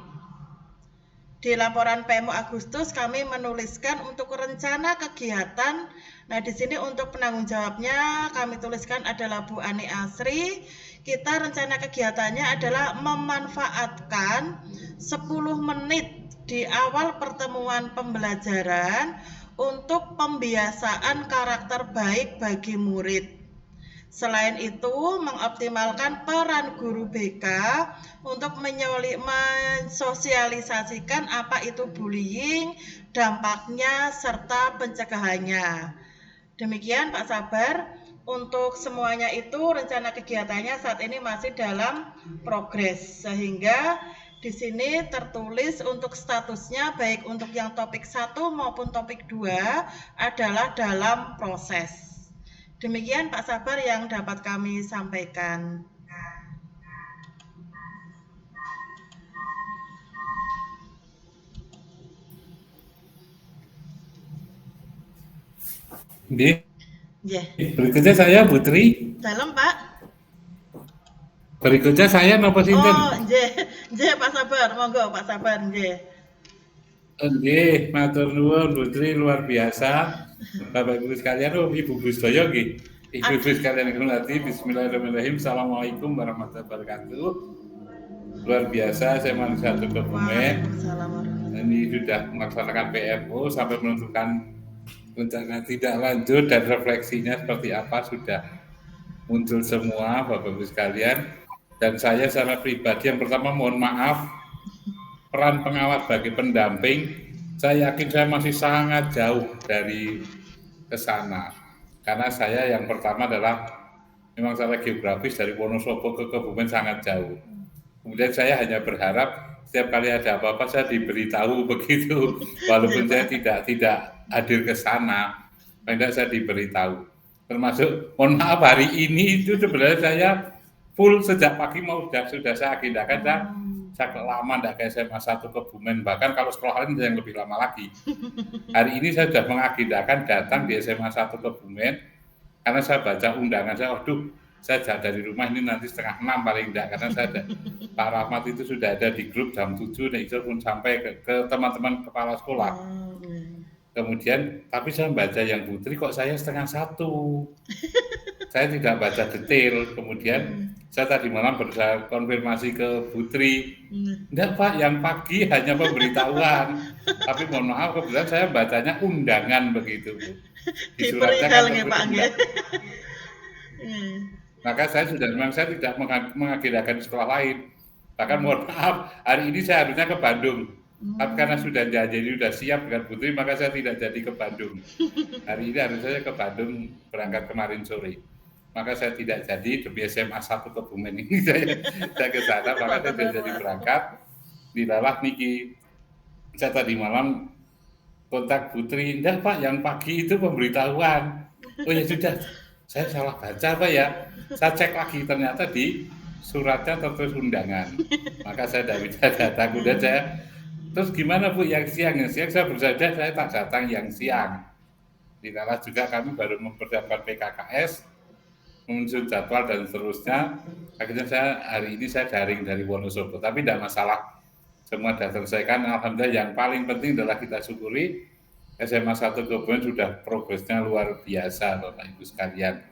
Di laporan PMO Agustus kami menuliskan untuk rencana kegiatan. Nah, di sini untuk penanggung jawabnya kami tuliskan adalah Bu Ani Asri. Kita rencana kegiatannya adalah memanfaatkan 10 menit di awal pertemuan pembelajaran untuk pembiasaan karakter baik bagi murid. Selain itu, mengoptimalkan peran guru BK untuk mensosialisasikan apa itu bullying, dampaknya, serta pencegahannya. Demikian Pak Sabar, untuk semuanya itu rencana kegiatannya saat ini masih dalam progres, sehingga di sini tertulis untuk statusnya baik untuk yang topik 1 maupun topik 2 adalah dalam proses. Demikian Pak Sabar yang dapat kami sampaikan. Nggih. Yeah. Berikutnya saya Putri. Dalam Pak. Berikutnya saya napa sinten? Oh, nggih Pak Sabar, monggo Pak Sabar nggih. Nggih, matur nuwun Putri, luar biasa. Bapak Ibu sekalian, Ibu Busdaya nggih. Ibu sekalian yang hormati, bismillahirrahmanirrahim. Assalamualaikum warahmatullahi wabarakatuh. Luar biasa, saya manusia satu Kebumen. Ini sudah melaksanakan PMO sampai menentukan rencana tidak lanjut dan refleksinya seperti apa sudah muncul semua Bapak Ibu sekalian. Dan saya secara pribadi yang pertama mohon maaf peran pengawas bagi pendamping, saya yakin saya masih sangat jauh dari ke sana. Karena saya yang pertama adalah memang secara geografis dari Wonosobo ke Kebumen sangat jauh. Kemudian saya hanya berharap setiap kali ada apa-apa saya diberitahu begitu, walaupun saya tidak hadir ke sana, paling tidak saya diberitahu. Termasuk, mohon maaf hari ini itu sebenarnya saya full sejak pagi sudah saya agendakan, saya lama tidak ke SMA 1 Kebumen, bahkan kalau sekolah lain yang lebih lama lagi. Hari ini saya sudah mengagendakan datang di SMA 1 Kebumen, karena saya baca undangan saya, saya dari rumah ini nanti 5:30 paling tidak, karena saya ada, Pak Rahmat itu sudah ada di grup jam 7, dan itu pun sampai ke teman-teman kepala sekolah. Kemudian, tapi saya baca yang Putri kok saya 1:30. Saya tidak baca detail. Kemudian saya tadi malam berusaha konfirmasi ke Putri. Enggak Pak, yang pagi hanya pemberitahuan. Tapi mohon maaf, kebetulan saya bacanya undangan begitu. Di suratnya kan Pak Nggih. Maka saya tidak mengagendakan di sekolah lain. Bahkan mohon maaf, hari ini saya harusnya ke Bandung. Tapi karena sudah siap dengan Putri, maka saya tidak jadi ke Bandung. Hari ini harus saya ke Bandung, berangkat kemarin sore. Maka saya tidak jadi, demi SMA 1 Kebumen ini saya ke sana, maka saya tidak jadi berangkat. Dilalah niki, saya tadi malam kontak Putri, enggak Pak, yang pagi itu pemberitahuan. Oh ya sudah, saya salah baca Pak ya. Saya cek lagi, ternyata di suratnya tertulis undangan. Maka saya tidak bisa datang, kemudian saya, terus gimana Bu yang siang? Yang siang saya bersaja, saya tak datang yang siang. Dilalah juga kami baru mempersiapkan PKKS, menyusun jadwal dan seterusnya. Akhirnya hari ini saya daring dari Wonosobo, tapi tidak masalah, semua sudah selesaikan. Alhamdulillah, yang paling penting adalah kita syukuri SMA 1 Kebumen sudah progresnya luar biasa Bapak Ibu sekalian.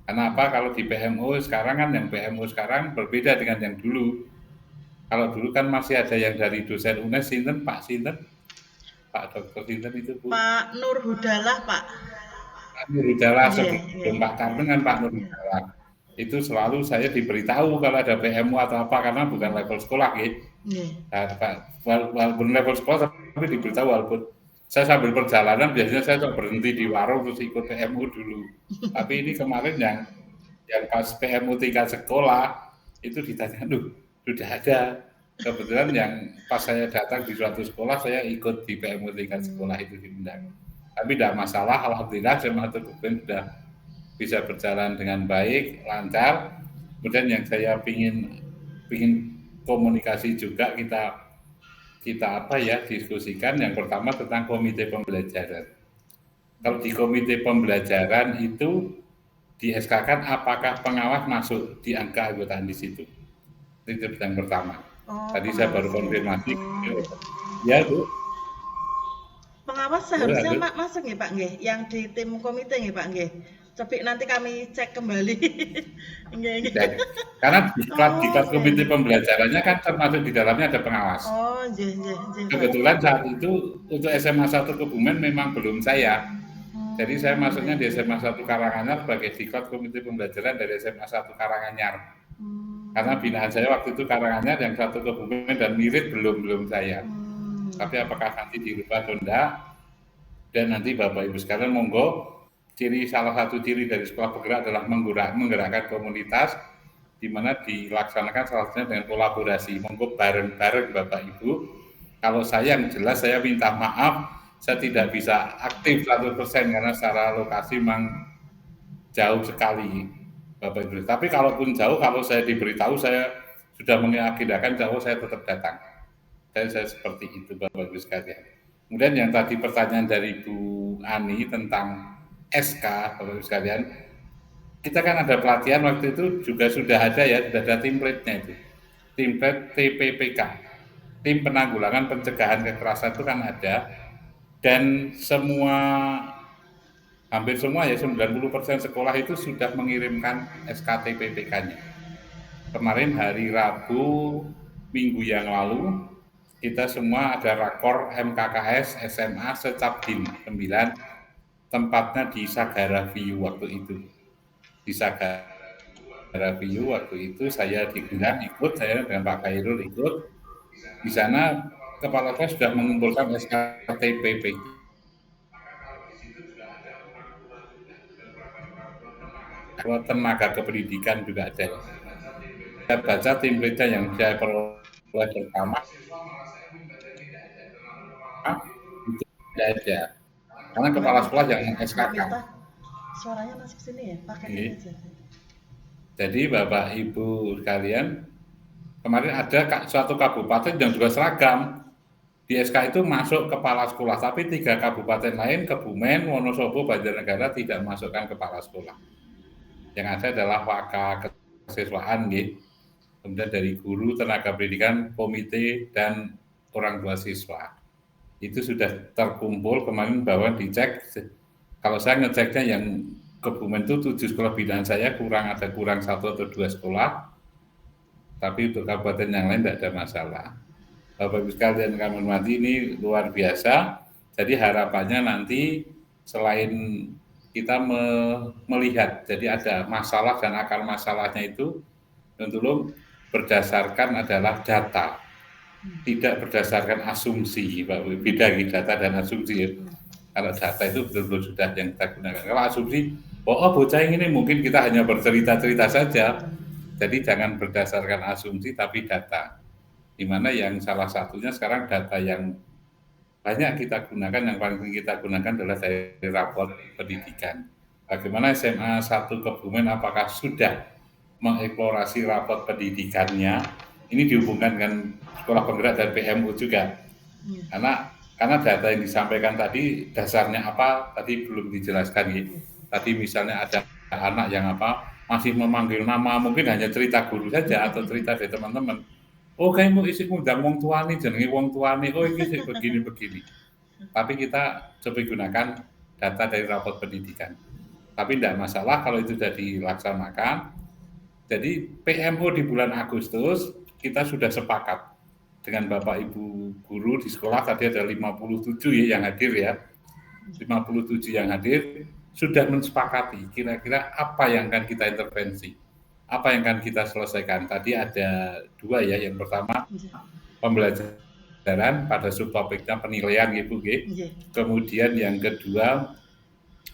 Kenapa? Kalau di PMO sekarang kan, yang PMO sekarang berbeda dengan yang dulu. Kalau dulu kan masih ada yang dari dosen UNES, Pak Dr. Sinten itu Bu? Pak Nur Hudalah Pak. Pak Nur Hudalah, sebelum Pak Kartun kan Pak Nur Hudalah. Itu selalu saya diberitahu kalau ada PMU atau apa, karena bukan level sekolah gitu. Walaupun level sekolah tapi diberitahu, walaupun saya sambil perjalanan biasanya saya berhenti di warung terus ikut PMU dulu. Tapi ini kemarin yang pas PMU tingkat sekolah itu ditanya, sudah ada. Kebetulan yang pas saya datang di suatu sekolah, saya ikut di PMU tingkat sekolah itu diundang. Tapi tidak masalah, alhamdulillah SMA 1 Kebumen sudah bisa berjalan dengan baik, lancar. Kemudian yang saya pingin komunikasi juga kita diskusikan, yang pertama tentang komite pembelajaran. Kalau di komite pembelajaran itu di SK-kan apakah pengawas masuk di angka anggotaan di situ? Itu yang pertama. Tadi saya baru konfirmasi. Ya Bu. Pengawas seharusnya masuk nggih Pak nggih, yang di tim komite nggih Pak nggih. Tapi nanti kami cek kembali. Karena di kelas komite pembelajarannya kan termasuk di dalamnya ada pengawas. Kebetulan saat itu untuk SMA 1 Kebumen memang belum saya. Jadi saya masuknya di SMA 1 Karanganyar sebagai diklat komite pembelajaran dari SMA 1 Karanganyar. Karena binaan saya waktu itu Karanganyar, yang 1 Kebumen dan Mirit belum saya. Tapi apakah nanti dirubah atau enggak? Dan nanti Bapak Ibu sekalian monggo, salah satu ciri dari sekolah bergerak adalah menggerakkan komunitas, di mana dilaksanakan salah satunya dengan kolaborasi. Monggo bareng-bareng Bapak Ibu. Kalau saya yang jelas saya minta maaf, saya tidak bisa aktif 100% karena secara lokasi memang jauh sekali Bapak Ibu. Tapi kalaupun jauh, kalau saya diberitahu, saya sudah mengagendakan jauh, saya tetap datang. Saya seperti itu Bapak Ibu sekalian. Kemudian yang tadi pertanyaan dari Bu Ani tentang SK, Bapak Ibu sekalian, kita kan ada pelatihan waktu itu juga sudah ada ya, sudah ada template-nya itu. Template TPPK, Tim Penanggulangan Pencegahan Kekerasan itu kan ada, dan hampir semua ya, 90% sekolah itu sudah mengirimkan SK TPPK-nya. Kemarin hari Rabu minggu yang lalu, kita semua ada rakor MKKS SMA Secapdin 9, tempatnya di Sagara View waktu itu. Di Sagara View waktu itu saya diundang ikut, saya dengan Pak Khairul ikut. Di sana kepala sekolah sudah mengumpulkan SKTPP. Kalau tenaga kependidikan juga ada. Saya baca template yang saya peroleh pertama itu tidak ada. Karena kepala sekolah yang SKK. Suaranya masih sini ya, pakai ini aja. Jadi Bapak Ibu sekalian, kemarin ada suatu kabupaten yang juga seragam. Di SK itu masuk kepala sekolah, tapi 3 kabupaten lain, Kebumen, Wonosobo, Banjarnegara tidak masukkan kepala sekolah. Yang ada adalah waka kesiswaan, kemudian dari guru, tenaga pendidikan, komite, dan orang tua siswa. Itu sudah terkumpul kemarin bahwa dicek. Kalau saya ngeceknya yang Kebumen itu 7 sekolah binaan saya kurang 1 atau 2 sekolah, tapi untuk kabupaten yang lain tidak ada masalah. Bapak Ibu sekalian kami hormati, ini luar biasa. Jadi harapannya nanti selain kita melihat, jadi ada masalah dan akar masalahnya itu tentu berdasarkan adalah data, tidak berdasarkan asumsi. Beda data dan asumsi ya. Kalau data itu betul-betul sudah yang kita gunakan. Kalau asumsi, bocah ini mungkin kita hanya bercerita-cerita saja. Jadi jangan berdasarkan asumsi tapi data. Di mana yang salah satunya sekarang data yang banyak kita gunakan, yang paling kita gunakan adalah dari rapor pendidikan. Bagaimana SMA 1 Kebumen apakah sudah mengeksplorasi rapor pendidikannya? Ini dihubungkan dengan sekolah penggerak dan PMU juga. Karena data yang disampaikan tadi dasarnya apa tadi belum dijelaskan gitu. Tadi misalnya ada anak yang masih memanggil nama, mungkin hanya cerita guru saja atau cerita dari teman-teman. Oh, kayak mau isi ngundang wong tuane, jenenge wong tuane. Oh, ini sih begini-begini. Tapi kita coba gunakan data dari rapor pendidikan. Tapi tidak masalah kalau itu sudah dilaksanakan. Jadi PMO di bulan Agustus kita sudah sepakat dengan Bapak Ibu guru di sekolah, tadi ada 57 ya yang hadir ya. 57 yang hadir sudah mensepakati kira-kira apa yang akan kita intervensi. Apa yang akan kita selesaikan? Tadi ada 2 ya. Yang pertama pembelajaran pada subtopiknya penilaian Ibu. Kemudian yang kedua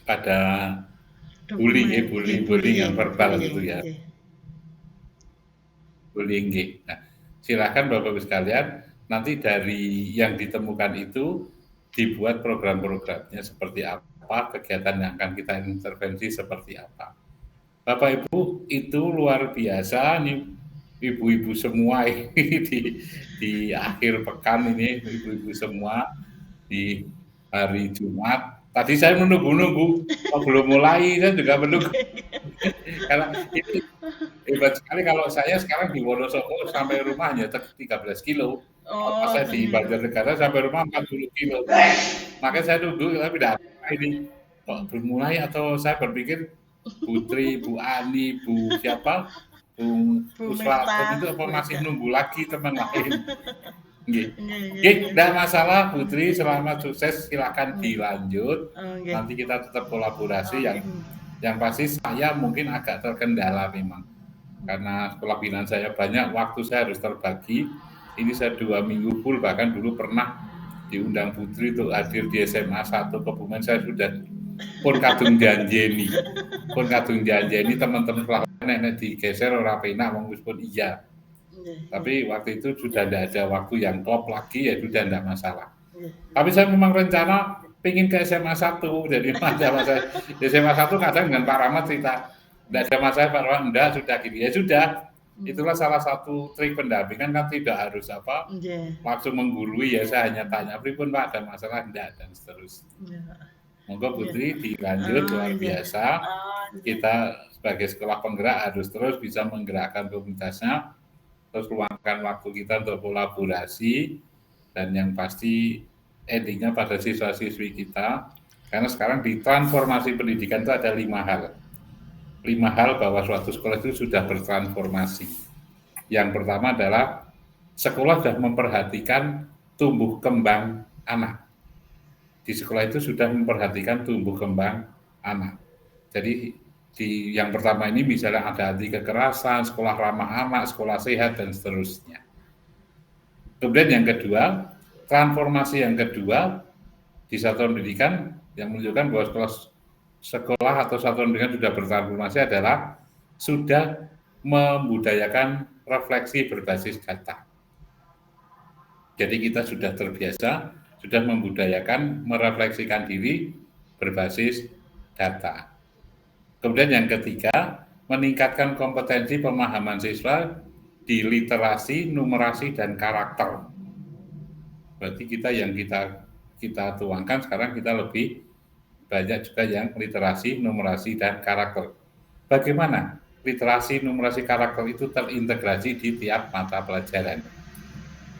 pada bullying yang verbal gitu ya. Bullying. Nah, silakan Bapak Ibu sekalian, nanti dari yang ditemukan itu dibuat program-programnya seperti apa, kegiatan yang akan kita intervensi seperti apa. Bapak Ibu itu luar biasa nih, ibu-ibu semua ini di akhir pekan ini, ibu-ibu semua di hari Jumat. Tadi saya menunggu, belum mulai, saya juga menunggu. Karena ini hebat sekali kalau saya sekarang di Wonosobo sampai rumah hanya 13 kilo. Pas saya di Banjarnegara sampai rumah 40 kilo. Makanya saya tunggu, tapi tidak ini kok belum mulai atau saya berpikir Putri, Bu Ani, Bu siapa, Bu Uswatun itu apa masih nunggu lagi teman lain? Tidak masalah Putri, selamat sukses, silakan dilanjut. Nanti kita tetap kolaborasi. Yang pasti saya mungkin agak terkendala memang karena sekolah binaan saya banyak, waktu saya harus terbagi. Ini saya 2 minggu full, bahkan dulu pernah diundang Putri untuk hadir di SMA 1 Kebumen. Saya sudah pun kadung janjeni teman-teman kelas nenek digeser ora penak wong wis pun iya. Tapi waktu itu sudah tidak ada waktu yang klop lagi, ya sudah tidak masalah. Tapi saya memang rencana pengen ke SMA 1, jadi masalah saya di SMA 1 kadang dengan Pak Rahmat cerita tidak ada masalah, Pak Rahmat enggak, sudah gini ya sudah. Itulah salah satu trik pendampingan, kan tidak harus langsung menggurui ya, saya hanya tanya pripun Pak, ada masalah enggak, dan seterusnya. Monggo Putri dilanjut, luar biasa. Kita sebagai sekolah penggerak harus terus bisa menggerakkan komunitasnya, terus luangkan waktu kita untuk kolaborasi, dan yang pasti endingnya pada siswa-siswi kita. Karena sekarang di transformasi pendidikan itu ada 5 hal. 5 hal bahwa suatu sekolah itu sudah bertransformasi. Yang pertama adalah sekolah sudah memperhatikan tumbuh kembang anak. Di sekolah itu sudah memperhatikan tumbuh kembang anak. Jadi yang pertama ini misalnya ada anti kekerasan, sekolah ramah anak, sekolah sehat, dan seterusnya. Kemudian yang kedua, transformasi yang kedua di satuan pendidikan yang menunjukkan bahwa sekolah atau satuan pendidikan sudah bertransformasi adalah sudah membudayakan refleksi berbasis data. Jadi kita sudah terbiasa, sudah membudayakan merefleksikan diri berbasis data. Kemudian yang ketiga, meningkatkan kompetensi pemahaman siswa di literasi, numerasi, dan karakter. Berarti kita yang kita tuangkan sekarang kita lebih banyak juga yang literasi, numerasi, dan karakter. Bagaimana literasi, numerasi, karakter itu terintegrasi di tiap mata pelajaran?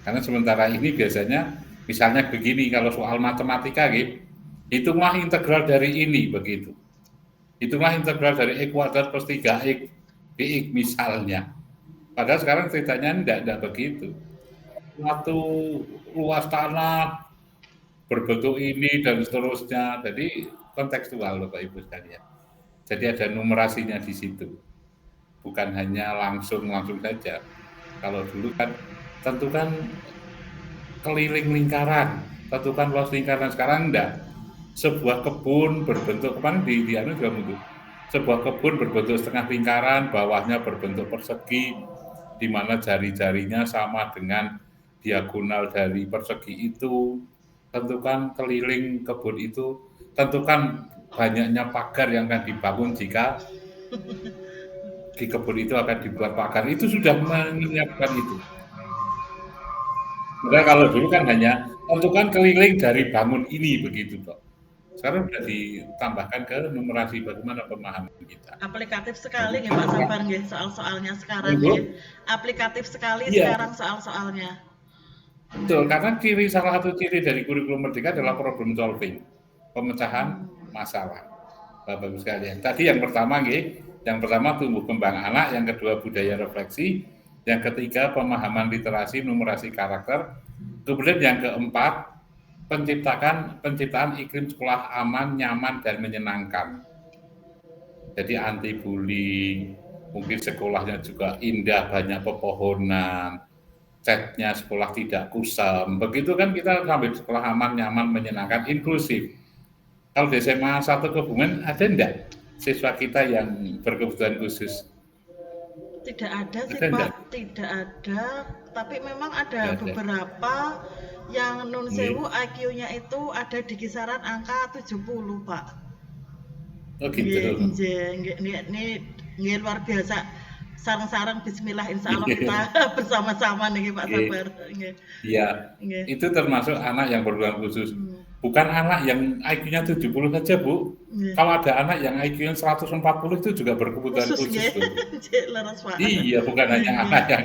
Karena sementara ini biasanya misalnya begini, kalau soal matematika gitu, hitunglah integral dari ini begitu. Hitunglah integral dari X kuadrat plus 3X dx misalnya. Padahal sekarang ceritanya tidak begitu. Suatu luas tanah berbentuk ini dan seterusnya. Jadi kontekstual Bapak Ibu sekalian. Jadi ada numerasinya di situ. Bukan hanya langsung saja. Kalau dulu kan tentukan keliling lingkaran, tentukan luas lingkaran. Sekarang enggak. Sebuah kebun berbentuk kemarin di anu juga bentuk. Sebuah kebun berbentuk setengah lingkaran, bawahnya berbentuk persegi, di mana jari-jarinya sama dengan diagonal dari persegi itu. Tentukan keliling kebun itu, tentukan banyaknya pagar yang akan dibangun jika di kebun itu akan dibuat pagar. Itu sudah menyiapkan itu. Nah, kalau dulu kan hanya tentukan keliling dari bangun ini begitu, Pak. Sekarang sudah ditambahkan ke numerasi bagaimana pemahaman kita. Aplikatif sekali ya Pak Sabar nggih soal-soalnya sekarang ya. Aplikatif sekali sekarang soal-soalnya. Betul, karena salah satu ciri dari kurikulum Merdeka adalah problem solving, pemecahan masalah. Bapak-Ibu sekalian. Tadi yang pertama tumbuh kembang anak, yang kedua budaya refleksi, yang ketiga pemahaman literasi, numerasi, karakter. Kemudian yang keempat penciptaan iklim sekolah aman, nyaman, dan menyenangkan. Jadi anti bullying, mungkin sekolahnya juga indah, banyak pepohonan, catnya sekolah tidak kusam. Begitu kan kita sampai sekolah aman, nyaman, menyenangkan, inklusif. Kalau di SMA 1 Kebumen ada enggak siswa kita yang berkebutuhan khusus? Tidak ada sih Pak, tidak ada. Tapi memang ada beberapa yang nun sewu IQ-nya itu ada di kisaran angka 70 Pak. Oh gitu. Ini luar biasa. Sarang-sarang bismillah insya Allah kita bersama-sama nih Pak Sabar. Iya, itu termasuk anak yang berkebutuhan khusus. Bukan anak yang IQ-nya 70 saja Bu. Kalau ada anak yang IQ-nya 140 itu juga berkebutuhan khusus. Iya, bukan hanya anak yang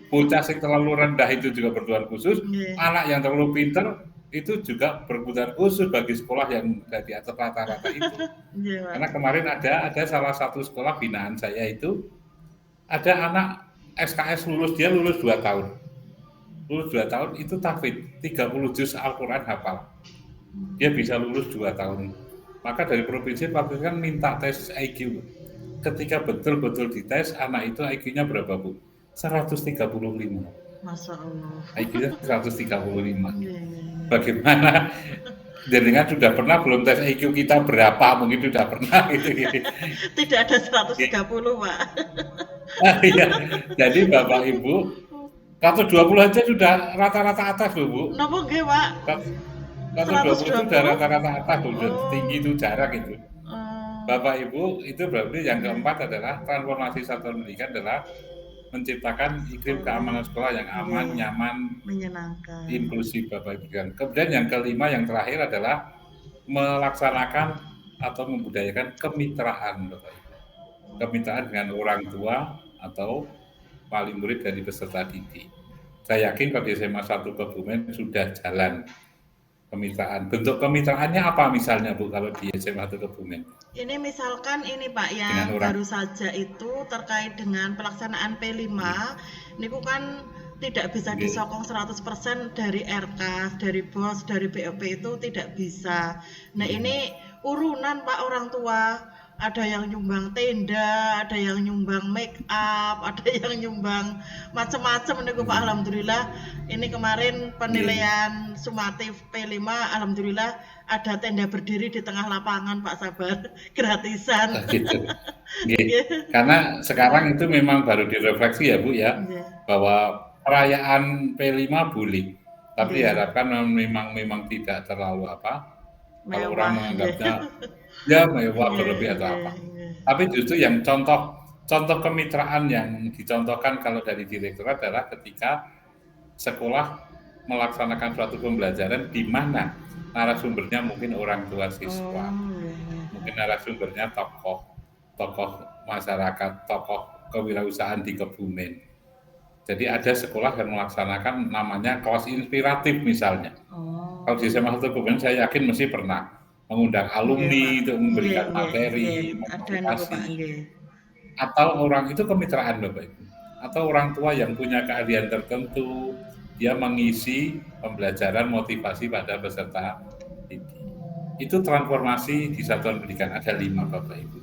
bocah yang terlalu rendah itu juga berkebutuhan khusus. Anak yang terlalu pintar itu juga berkebutuhan khusus bagi sekolah yang di atas rata-rata itu. Karena kemarin ada salah satu sekolah binaan saya itu ada anak SKS lulus 2 tahun. Lulus 2 tahun itu tahfidz 30 juz Al-Quran hafal. Dia bisa lulus 2 tahun. Maka dari provinsi kan minta tes IQ. Ketika betul-betul dites, anak itu IQ-nya berapa Bu? 135. Masya Allah. IQ-nya 135. Bagaimana? Jenengan sudah pernah belum tes IQ kita berapa? Mungkin sudah pernah gitu. Tidak ada 130 Pak. Iya. Jadi Bapak Ibu 120 aja sudah rata-rata atas loh Bu. Napa nggih Pak? 120 itu sudah rata-rata atas loh, tinggi itu jarak itu. Bapak Ibu, itu berarti yang keempat adalah transformasi satuan pendidikan adalah menciptakan iklim keamanan sekolah yang aman, nyaman, menyenangkan, inklusif Bapak Ibu. Kemudian yang kelima, yang terakhir adalah melaksanakan atau membudayakan kemitraan Bapak Ibu. Kemitraan dengan orang tua atau wali murid dari peserta didik. Saya yakin kalau di SMA 1 Kebumen sudah jalan kemitraan. Bentuk kemitraannya apa misalnya Bu kalau di SMA 1 Kebumen? Ini misalkan ini Pak yang baru saja itu terkait dengan pelaksanaan P5. Ini kan tidak bisa disokong 100% dari RK, dari BOS, dari BOP itu tidak bisa. Nah ini urunan Pak orang tua ada yang nyumbang tenda, ada yang nyumbang make up, ada yang nyumbang macam-macam niku Pak. Alhamdulillah ini kemarin penilaian sumatif P5, alhamdulillah ada tenda berdiri di tengah lapangan Pak Sabar, gratisan. Gitu. Karena sekarang itu memang baru direfleksi ya Bu ya, bahwa perayaan P5 boleh, tapi diharapkan memang tidak terlalu kalau orang menganggapnya ya mewah berlebih atau apa. Tapi justru yang contoh kemitraan yang dicontohkan kalau dari direktorat adalah ketika sekolah melaksanakan suatu pembelajaran di mana narasumbernya mungkin orang tua siswa, mungkin narasumbernya tokoh masyarakat, tokoh kewirausahaan di Kebumen. Jadi ada sekolah yang melaksanakan namanya kelas inspiratif misalnya. Kalau di SMA 1 Kebumen saya yakin mesti pernah mengundang alumni untuk memberikan materi, motivasi. Atau orang itu kemitraan Bapak Ibu. Atau orang tua yang punya keahlian tertentu, dia mengisi pembelajaran motivasi pada peserta didik. Itu transformasi di satuan pendidikan ada 5 Bapak Ibu.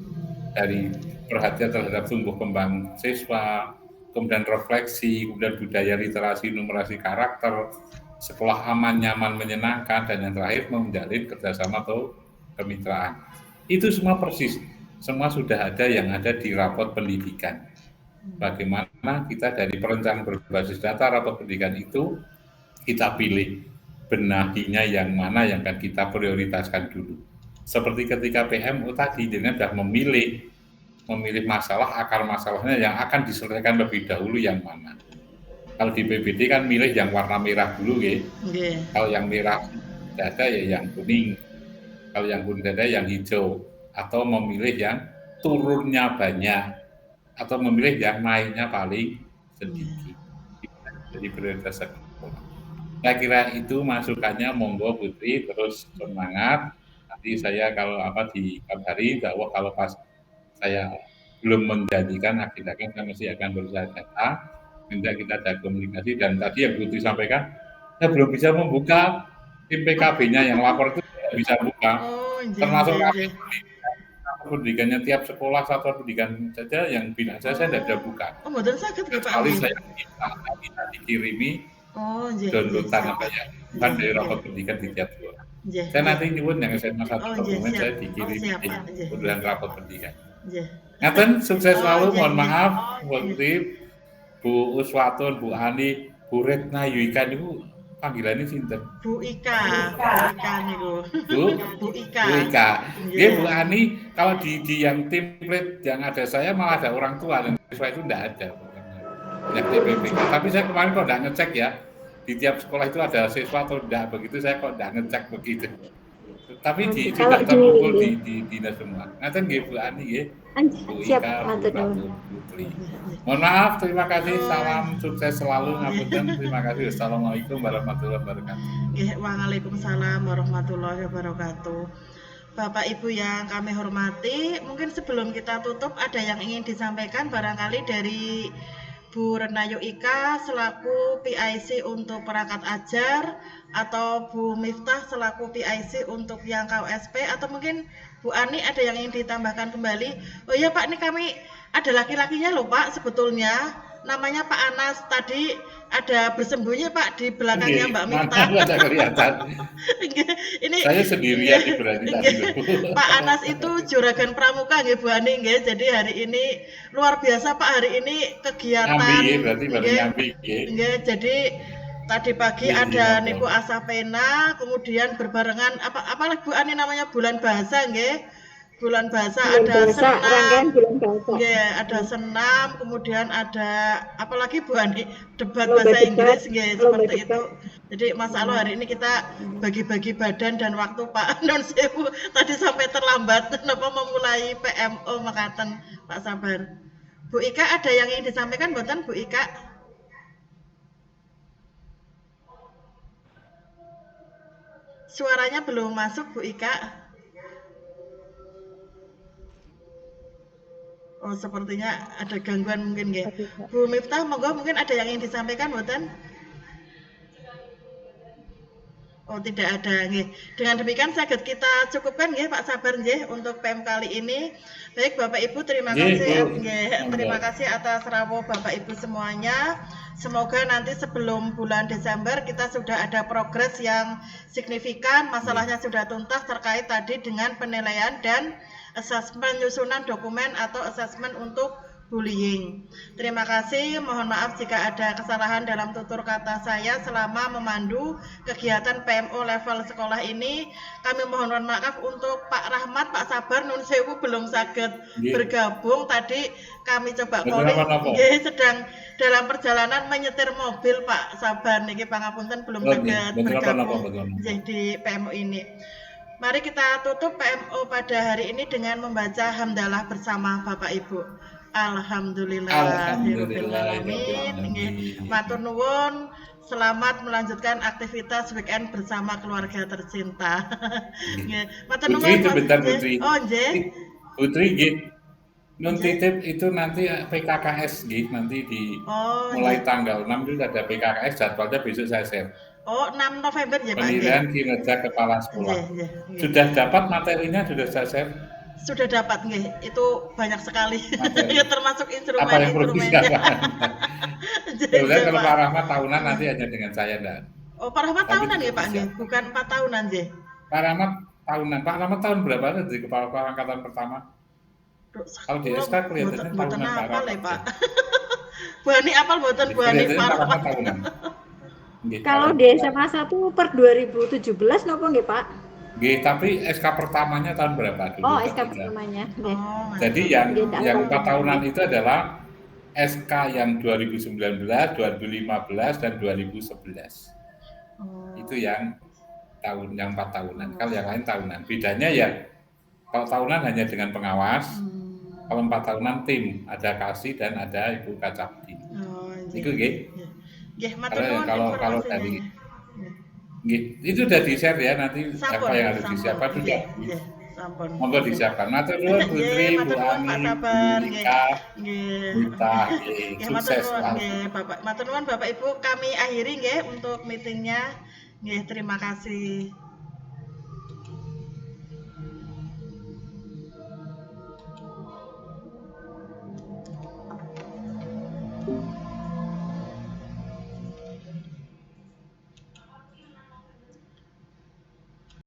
Dari perhatian terhadap tumbuh kembang siswa, kemudian refleksi, kemudian budaya literasi, numerasi karakter, sekolah aman, nyaman, menyenangkan, dan yang terakhir menjalin kerjasama atau kemitraan. Itu semua persis, semua sudah ada yang ada di rapot pendidikan. Bagaimana kita dari perencanaan berbasis data rapot pendidikan itu, kita pilih benahinya yang mana yang akan kita prioritaskan dulu. Seperti ketika PMU tadi, dia sudah memilih masalah, akar masalahnya yang akan diselesaikan lebih dahulu yang mana. Kalau di PBD kan milih yang warna merah dulu ya. Kalau yang merah tidak ada ya yang kuning. Kalau yang kuning tidak ada yang hijau. Atau memilih yang turunnya banyak. Atau memilih yang naiknya paling sedikit. Jadi prioritas sekolah. Saya kira itu masukannya, monggo Putri terus semangat. Nanti saya kalau dikabari bahwa kalau pas saya belum menjanjikan agendakan, saya masih akan berusaha data. Minta kita ada komunikasi, dan tadi yang Putri sampaikan, saya belum bisa membuka tim PKB-nya yang lapor itu tidak bisa buka, termasuk kami pendidikannya tiap sekolah satuan pendidikan saja yang bina saya tidak bisa buka. Sekali saya minta dikirimi downloadan bukan dari rapor pendidikan di tiap sekolah. Saya nanti nyuwun yang SMA 1 Kebumen saya dikirimi unduhan rapor pendidikan. Ngaten, sukses selalu, mohon maaf, Putri, Bu Uswatun, Bu Ani, Bu Retna Yuika niku panggilannya sinten? Bu Ika niku. Bu Ika. Nggih, Bu Ani, kalau di yang template yang ada saya malah ada orang tua, dan siswa itu enggak ada. Yang TPPK. Tapi saya kemarin kok enggak ngecek ya. Di tiap sekolah itu ada siswa atau enggak, begitu saya kok enggak ngecek begitu. Tapi sudah terkumpul di dinas semua. Ngaten nggih Bu Ani nggih. Bu Ika, Bu Putri. Mohon maaf, terima kasih, salam sukses selalu, ngapunten, terima kasih. Assalamualaikum warahmatullahi wabarakatuh. Waalaikumsalam warahmatullahi wabarakatuh. Bapak Ibu yang kami hormati, mungkin sebelum kita tutup ada yang ingin disampaikan barangkali dari Bu Retna Yuika selaku PIC untuk perangkat ajar, atau Bu Miftah selaku PIC untuk yang KUSP, atau mungkin Bu Ani ada yang ingin ditambahkan kembali. Oh iya Pak, ini kami ada laki-lakinya loh Pak, sebetulnya namanya Pak Anas, tadi ada bersembunyi Pak di belakangnya Mbak Miftah. Ada kelihatan. Ini saya sendirian berarti tadi. Pak Anas itu juragan pramuka nggih Bu Ani nggih. Jadi hari ini luar biasa Pak, hari ini kegiatan Nyambi, berarti baru nyambi nggih. Jadi tadi pagi ada niku asapena, kemudian berbarengan apalagi Bu Ani namanya bulan bahasa nggih. Bulan bahasa ada senam, ada senam, kemudian ada apalagi Bu Ani debat bahasa Inggris nggih, seperti itu. Jadi Mas Alo hari ini kita bagi-bagi badan dan waktu Pak Non Sewu tadi sampai terlambat kenapa memulai PMO makaten Pak Sabar. Bu Ika ada yang ingin disampaikan mboten Bu Ika? Suaranya belum masuk Bu Ika. Oh, sepertinya ada gangguan mungkin nggih. Bu Miftah, monggo mungkin ada yang ingin disampaikan mboten? Oh, tidak ada nggih. Dengan demikian saged kita cukupkan nggih Pak Sabar nggih untuk PM kali ini. Baik Bapak Ibu, terima Nggih, kasih Bu. nggih, terima kasih atas rawuh Bapak Ibu semuanya. Semoga nanti sebelum bulan Desember kita sudah ada progres yang signifikan, masalahnya sudah tuntas terkait tadi dengan penilaian dan penyusunan dokumen atau asesmen untuk bullying. Terima kasih, mohon maaf jika ada kesalahan dalam tutur kata saya selama memandu kegiatan PMO level sekolah ini. Kami mohon maaf untuk Pak Rahmat, Pak Sabar, Nun Sewu belum sakit bergabung. Tadi kami coba calling, sedang dalam perjalanan menyetir mobil Pak Sabar niki pangapunten belum sakit bergabung di PMO ini. Mari kita tutup PMO pada hari ini dengan membaca hamdalah bersama Bapak Ibu. Alhamdulillahirobbilalamin. Matur nuwun, selamat melanjutkan aktivitas weekend bersama keluarga tercinta. Matur nuwun. Putri. Oh, nggih. Putri nggih. Nun titip itu nanti PKKS nggih, nanti di mulai tanggal 6 itu ada PKKS, jadwalnya besok saya share. Oh, 6 November ya Pak. Penilaian kinerja kepala sekolah. Sudah dapat materinya, sudah saya share. Sudah dapat nggih, itu banyak sekali. Ya termasuk instrumen-instrumennya. Apa yang perlu disiapkan? Sebenarnya kalau Pak Rahmat tahunan nanti hanya dengan saya enggak. Oh, Pak Rahmat tahunan ya Pak nggih, bukan 4 tahunan nggih. Pak Rahmat tahunan. Pak Rahmat tahun berapa di kepala angkatan pertama? Kalau di SK kelihatannya tahunan Pak Rahmat. Bu Ani apal mboten Bu Ani Pak Rahmat tahunan. Kalau di SMA 1 per 2017 napa nggih Pak? Nggih, tapi SK pertamanya tahun berapa dulu? Oh, SK pertamanya. Jadi yang 4 tahunan itu adalah SK yang 2019, 2015 dan 2011. Itu yang yang 4 tahunan. Kalau yang lain tahunan. Bedanya ya kalau tahunan hanya dengan pengawas. Kalau 4 tahunan tim, ada Kasih dan ada Ibu Kacabdi. Itu nggih. Nggih, kalau dari itu sudah di-share ya nanti apa yang harus disiapkan sudah. Monggo disiapkan. Matur nuwun Putri, Bu Ani, Rika, sukses nggih, Bapak. Matur nuwun Bapak Ibu, kami akhiri nggih untuk meetingnya. Nggih, terima kasih.